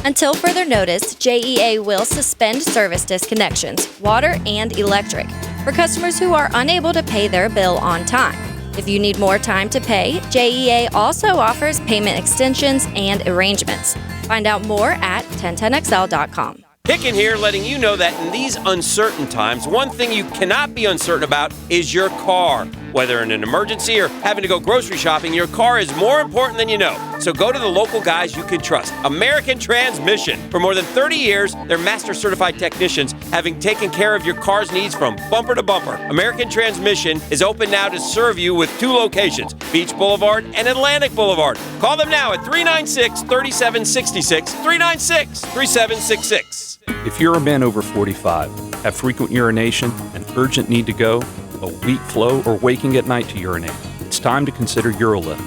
Until further notice, JEA will suspend service disconnections, water and electric, for customers who are unable to pay their bill on time. If you need more time to pay, JEA also offers payment extensions and arrangements. Find out more at 1010XL.com. Hicken here, letting you know that in these uncertain times, one thing you cannot be uncertain about is your car. Whether in an emergency or having to go grocery shopping, your car is more important than you know. So go to the local guys you can trust. American Transmission. For more than 30 years, they're master certified technicians, having taken care of your car's needs from bumper to bumper. American Transmission is open now to serve you with 2 locations, Beach Boulevard and Atlantic Boulevard. Call them now at 396-3766, 396-3766. If you're a man over 45, have frequent urination, an urgent need to go, a weak flow, or waking at night to urinate, it's time to consider UroLift.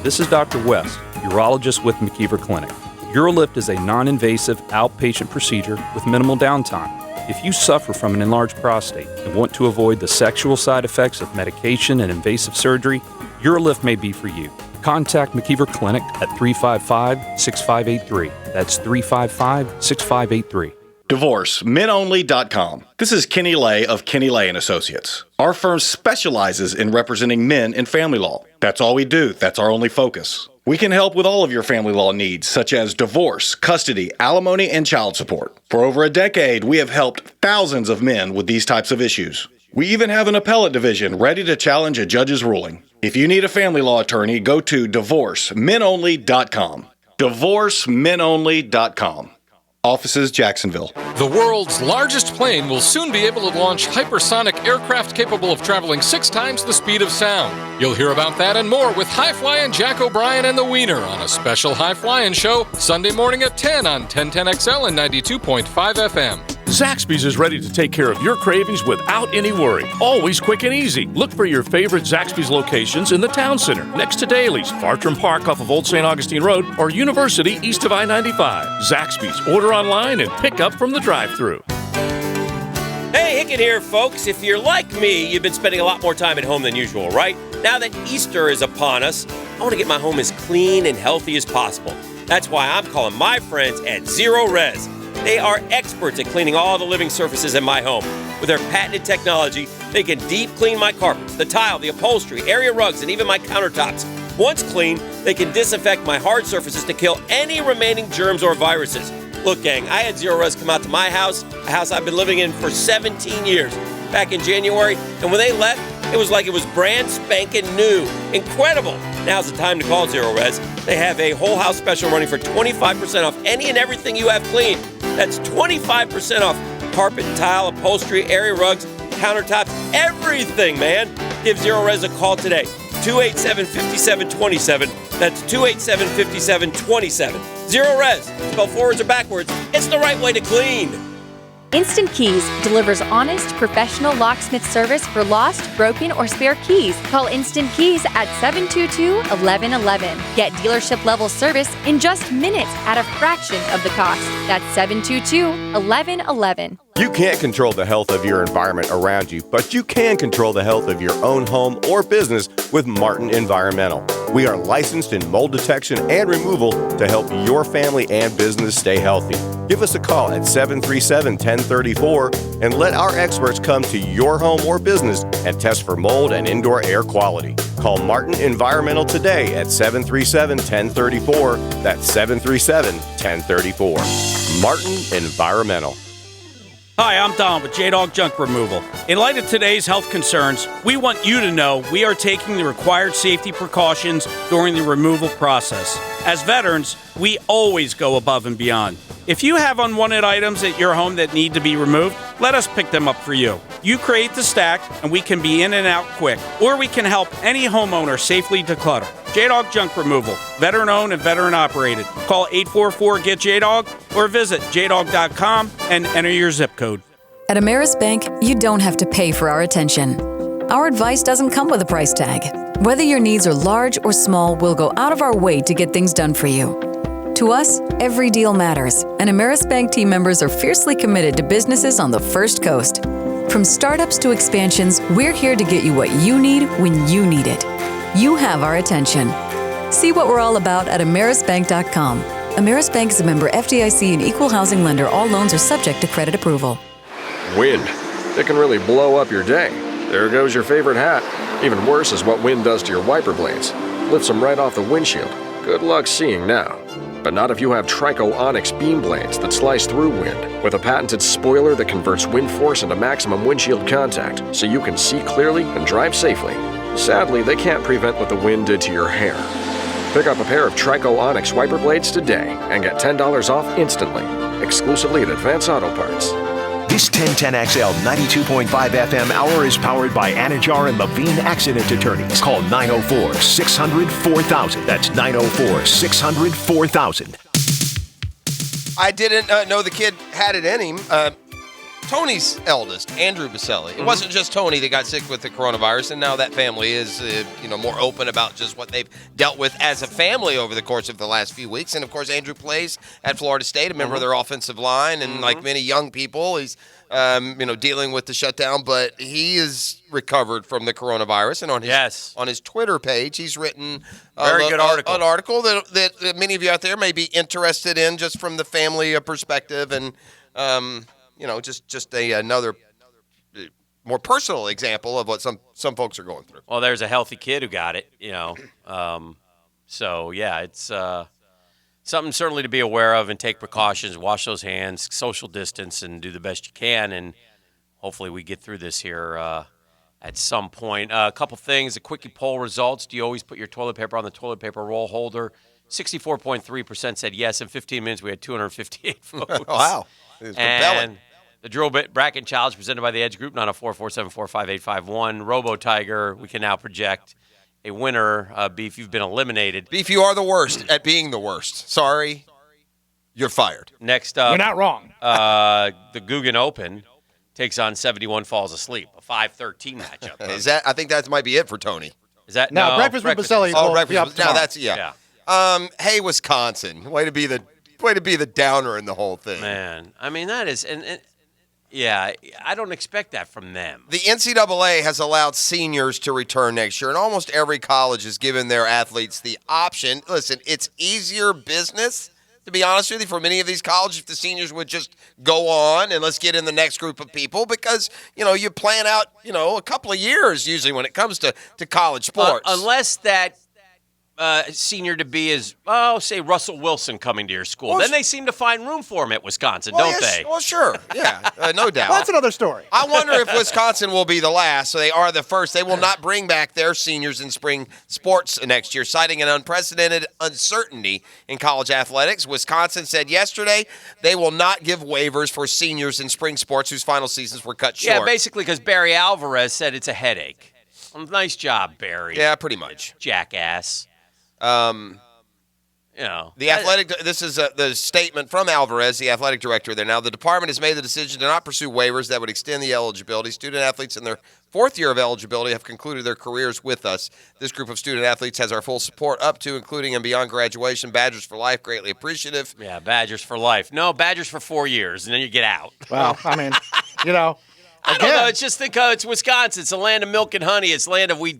This is Dr. West, urologist with McKeever Clinic. UroLift is a non-invasive outpatient procedure with minimal downtime. If you suffer from an enlarged prostate and want to avoid the sexual side effects of medication and invasive surgery, UroLift may be for you. Contact McKeever Clinic at 355-6583. That's 355-6583. DivorceMenOnly.com. This is Kenny Lay of Kenny Lay & Associates. Our firm specializes in representing men in family law. That's all we do. That's our only focus. We can help with all of your family law needs, such as divorce, custody, alimony, and child support. For over a decade, we have helped thousands of men with these types of issues. We even have an appellate division ready to challenge a judge's ruling. If you need a family law attorney, go to DivorceMenOnly.com. DivorceMenOnly.com. Offices, Jacksonville. The world's largest plane will soon be able to launch hypersonic aircraft capable of traveling 6 times the speed of sound. You'll hear about that and more with High Flying Jack O'Brien and the Wiener on a special High Flying show Sunday morning at 10 on 1010XL and 92.5 FM. Zaxby's is ready to take care of your cravings without any worry. Always quick and easy. Look for your favorite Zaxby's locations in the town center, next to Daly's, Bartram Park off of Old St. Augustine Road, or University east of I-95. Zaxby's. Order online and pick up from the drive-thru. Hey, Hicken here, folks. If you're like me, you've been spending a lot more time at home than usual, right? Now that Easter is upon us, I want to get my home as clean and healthy as possible. That's why I'm calling my friends at Zero Res. They are experts at cleaning all the living surfaces in my home. With their patented technology, they can deep clean my carpets, the tile, the upholstery, area rugs, and even my countertops. Once clean, they can disinfect my hard surfaces to kill any remaining germs or viruses. Look, gang, I had Zero Res come out to my house, a house I've been living in for 17 years, back in January, and when they left, it was like it was brand spanking new. Incredible. Now's the time to call Zero Res. They have a whole house special running for 25% off any and everything you have cleaned. That's 25% off carpet and tile, upholstery, area rugs, countertops, everything, man. Give Zero Res a call today. 287-5727. That's 287-5727. Zero Res. Spelled forwards or backwards. It's the right way to clean. Instant Keys delivers honest, professional locksmith service for lost, broken, or spare keys. Call Instant Keys at 722-1111. Get dealership-level service in just minutes at a fraction of the cost. That's 722-1111. You can't control the health of your environment around you, but you can control the health of your own home or business with Martin Environmental. We are licensed in mold detection and removal to help your family and business stay healthy. Give us a call at 737-1034 and let our experts come to your home or business and test for mold and indoor air quality. Call Martin Environmental today at 737-1034. That's 737-1034. Martin Environmental. Hi, I'm Don with J-Dog Junk Removal. In light of today's health concerns, we want you to know we are taking the required safety precautions during the removal process. As veterans, we always go above and beyond. If you have unwanted items at your home that need to be removed, let us pick them up for you. You create the stack, and we can be in and out quick. Or we can help any homeowner safely declutter. J-Dog Junk Removal, veteran-owned and veteran-operated. Call 844-GET-JDOG or visit jdog.com and enter your zip code. At Ameris Bank, you don't have to pay for our attention. Our advice doesn't come with a price tag. Whether your needs are large or small, we'll go out of our way to get things done for you. To us, every deal matters, and Ameris Bank team members are fiercely committed to businesses on the First Coast. From startups to expansions, we're here to get you what you need when you need it. You have our attention. See what we're all about at amerisbank.com. Ameris Bank is a member FDIC and equal housing lender. All loans are subject to credit approval. Wind. It can really blow up your day. There goes your favorite hat. Even worse is what wind does to your wiper blades. Lifts them right off the windshield. Good luck seeing now. But not if you have Trico Onyx beam blades that slice through wind, with a patented spoiler that converts wind force into maximum windshield contact, so you can see clearly and drive safely. Sadly, they can't prevent what the wind did to your hair. Pick up a pair of Trico Onyx wiper blades today and get $10 off instantly, exclusively at Advance Auto Parts. This 1010XL 92.5 FM hour is powered by Anajar and Levine Accident Attorneys. Call 904-600-4000. That's 904-600-4000. I didn't know the kid had it in him. Tony's eldest, Andrew Baselli. It wasn't just Tony that got sick with the coronavirus, and now that family is, more open about just what they've dealt with as a family over the course of the last few weeks. And of course, Andrew plays at Florida State, a member of their offensive line, and like many young people, he's dealing with the shutdown. But he is recovered from the coronavirus, and on his Twitter page, he's written good article. An article that many of you out there may be interested in, just from the family perspective, and just another more personal example of what some folks are going through. Well, there's a healthy kid who got it, So, yeah, it's something certainly to be aware of and take precautions, wash those hands, social distance, and do the best you can. And hopefully we get through this here at some point. A couple things, the quickie poll results. Do you always put your toilet paper on the toilet paper roll holder? 64.3% said yes. In 15 minutes, we had 258 votes. Wow. It was compelling. And the drill bit bracket challenge presented by the Edge Group, 904-474-5851. Robo Tiger, we can now project a winner. Beef, you've been eliminated. Beef, you are the worst at being the worst. Sorry, you're fired. Next up, You're not wrong. The Guggen Open takes on 71 Falls Asleep, a 5-13 matchup. I think that might be it for Tony. Is that No, Breakfast with Baselli. Oh, breakfast. Now that's hey, Wisconsin, way to be the downer in the whole thing. Man, I mean, that is, yeah, I don't expect that from them. The NCAA has allowed seniors to return next year, and almost every college has given their athletes the option. Listen, it's easier business, to be honest with you, for many of these colleges if the seniors would just go on and let's get in the next group of people because, you plan out, a couple of years usually when it comes to college sports. Unless that senior to be is, say Russell Wilson coming to your school. Well, Then they seem to find room for him at Wisconsin, don't they? Well, sure. Yeah, no doubt. Well, that's another story. I wonder if Wisconsin will be the last, so they are the first. They will not bring back their seniors in spring sports next year, citing an unprecedented uncertainty in college athletics. Wisconsin said yesterday they will not give waivers for seniors in spring sports whose final seasons were cut short. Yeah, basically because Barry Alvarez said it's a headache. Nice job, Barry. Yeah, pretty much. Jackass. The athletic. This is the statement from Alvarez, the athletic director there. Now, the department has made the decision to not pursue waivers that would extend the eligibility. Student athletes in their fourth year of eligibility have concluded their careers with us. This group of student athletes has our full support up to, including and beyond graduation. Badgers for life, greatly appreciative. Yeah, Badgers for life. No, Badgers for 4 years, and then you get out. Well, I mean, you know. I don't know. It's just it's Wisconsin. It's a land of milk and honey. It's a land of we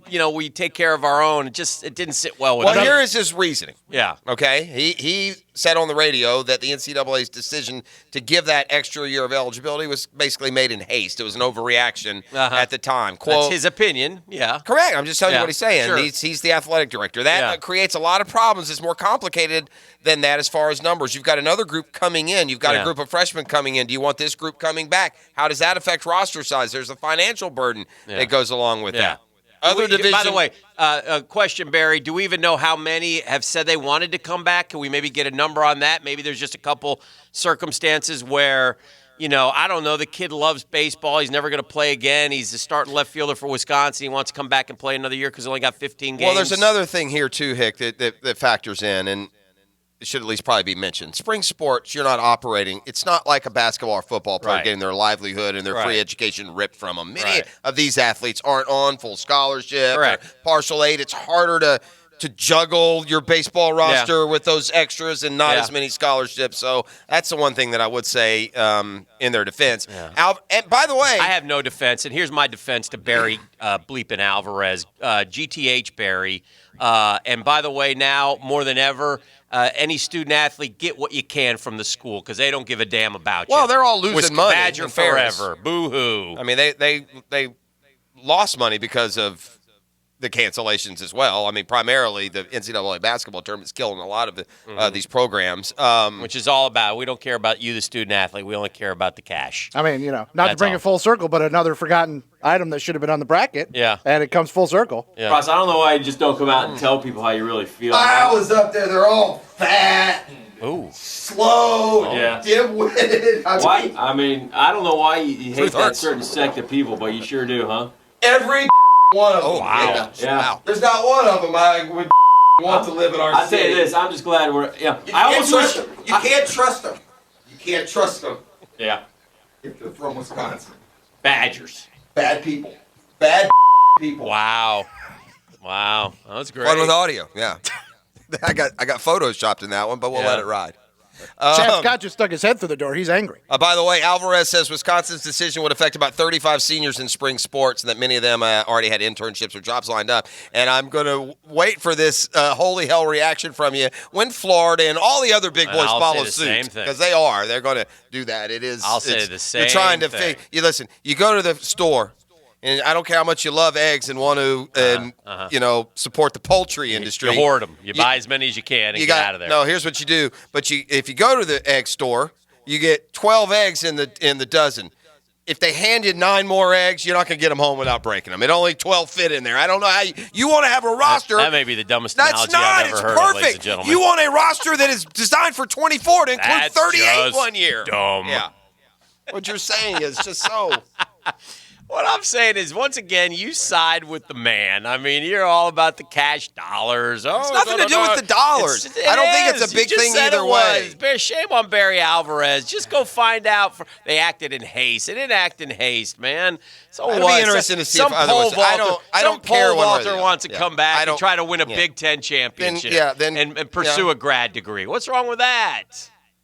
take care of our own. It didn't sit well with me. Well, here is his reasoning. Yeah. Okay. He said on the radio that the NCAA's decision to give that extra year of eligibility was basically made in haste. It was an overreaction at the time. Quote, that's his opinion. Yeah. Correct. I'm just telling you what he's saying. Sure. He's the athletic director. That creates a lot of problems. It's more complicated than that as far as numbers. You've got another group coming in. You've got a group of freshmen coming in. Do you want this group coming back? How does that affect roster size? There's a financial burden that goes along with that. Other division. By the way, a question, Barry. Do we even know how many have said they wanted to come back? Can we maybe get a number on that? Maybe there's just a couple circumstances where, I don't know, the kid loves baseball. He's never going to play again. He's the starting left fielder for Wisconsin. He wants to come back and play another year because he only got 15 games. Well, there's another thing here, too, Hick, that factors in, and it should at least probably be mentioned. Spring sports, you're not operating. It's not like a basketball or football player getting their livelihood and their free education ripped from them. Many of these athletes aren't on full scholarship or partial aid. It's harder to juggle your baseball roster with those extras and not as many scholarships. So that's the one thing that I would say in their defense. Yeah. And by the way, I have no defense, and here's my defense to Barry bleeping Alvarez, GTH Barry. And by the way, now more than ever, any student athlete, get what you can from the school because they don't give a damn about you. Well, they're all losing money. Badger forever. Boo-hoo. I mean, they lost money because of the cancellations as well. I mean, primarily the NCAA basketball tournament's killing a lot of these programs. Which is all about, we don't care about you, the student athlete. We only care about the cash. I mean, not to bring it full circle, but another forgotten item that should have been on the bracket. Yeah. And it comes full circle. Yeah. Ross, I don't know why you just don't come out and tell people how you really feel. I was up there. They're all fat. Ooh. Slow. Yeah. Dim-witted. Why? I mean, I don't know why you hate Truth that hurts. certain sect of people, but you sure do, huh? Every one of them. Wow. Yeah. There's not one of them I would want to live in our I'll city. tell you this, I'm just glad we're, You can't trust them. You can't trust them. You can't trust them Yeah. if they're from Wisconsin. Badgers. Bad people. Bad people. Wow. That was great. Fun with audio, yeah. I got photoshopped in that one, but we'll let it ride. Chad Scott just stuck his head through the door. He's angry. By the way, Alvarez says Wisconsin's decision would affect about 35 seniors in spring sports, and that many of them already had internships or jobs lined up. And I'm going to wait for this holy hell reaction from you when Florida and all the other big boys follow suit, because they are. They're going to do that. I'll say the same You're trying to thing. you listen. You go to the store. And I don't care how much you love eggs and want to, support the poultry industry. You hoard them. You buy as many as you can and get out of there. No, here's what you do. But if you go to the egg store, you get 12 eggs in the dozen. If they hand you 9 more eggs, you're not going to get them home without breaking them. It only 12 fit in there. I don't know how you want to have a roster. That may be the dumbest That's analogy not. I've ever It's heard perfect. of, ladies and gentlemen. You want a roster that is designed for 24 to include That's 38 just one year. dumb. Yeah. What you're saying is just so. What I'm saying is, once again, you side with the man. I mean, you're all about the cash dollars. Oh, It's nothing to do with the dollars. I don't think it's a big thing either way. Shame on Barry Alvarez. Just go find out. They acted in haste. They didn't act in haste, man. So It'd what? be interesting to see some if other pole ones. vaulter, I don't care Some one pole way or the vaulter other. wants to Yeah. come back I and don't- try to win a yeah. Big Ten championship and pursue yeah. a grad degree. What's wrong with that?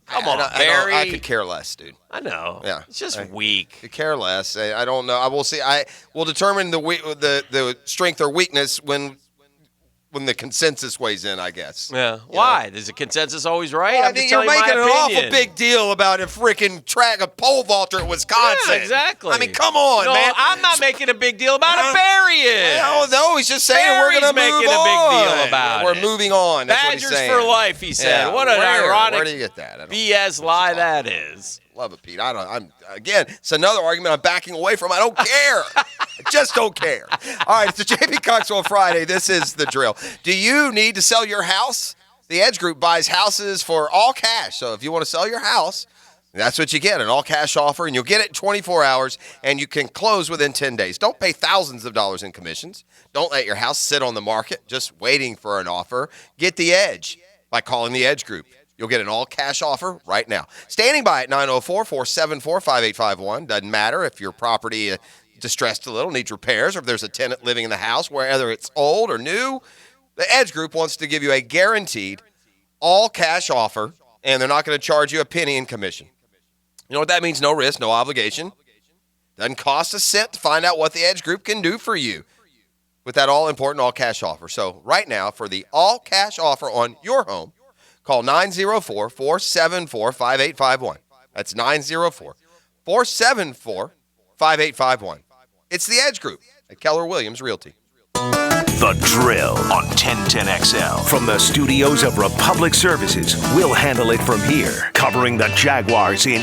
Come on, Barry. Barry. I could care less, dude. I know. Yeah, It's just weak. Could care less. I don't know. I will see. I will determine the strength or weakness when when the consensus weighs in, I guess. Yeah. Why? Is the consensus always right? Well, I I'm mean, just you're telling you making my an awful opinion. big deal about a freaking a pole vaulter at Wisconsin. Yeah, exactly. I mean, come on, no, man. I'm not making a big deal about it. Barry is. No, he's just saying we're going to move on. making a big deal about We're it. moving on. That's Badgers what he's saying. for life, he said. Yeah, What an ironic Where do you get that? BS lie that is. Love it, Pete. Again, it's another argument I'm backing away from. I don't care. I just don't care. All right, it's the JP Coxwell Friday. This is the drill. Do you need to sell your house? The Edge Group buys houses for all cash. So if you want to sell your house, that's what you get, an all-cash offer, and you'll get it in 24 hours, and you can close within 10 days. Don't pay thousands of dollars in commissions. Don't let your house sit on the market just waiting for an offer. Get the Edge by calling the Edge Group. You'll get an all-cash offer right now. Standing by at 904-474-5851. Doesn't matter if your property distressed a little, needs repairs, or if there's a tenant living in the house, whether it's old or new. The Edge Group wants to give you a guaranteed all-cash offer, and they're not going to charge you a penny in commission. You know what that means? No risk, no obligation. Doesn't cost a cent to find out what the Edge Group can do for you with that all-important all-cash offer. So right now, for the all-cash offer on your home, call 904-474-5851. That's 904-474-5851. It's the Edge Group at Keller Williams Realty. The Drill on 1010XL. From the studios of Republic Services, we'll handle it from here, covering the Jaguars in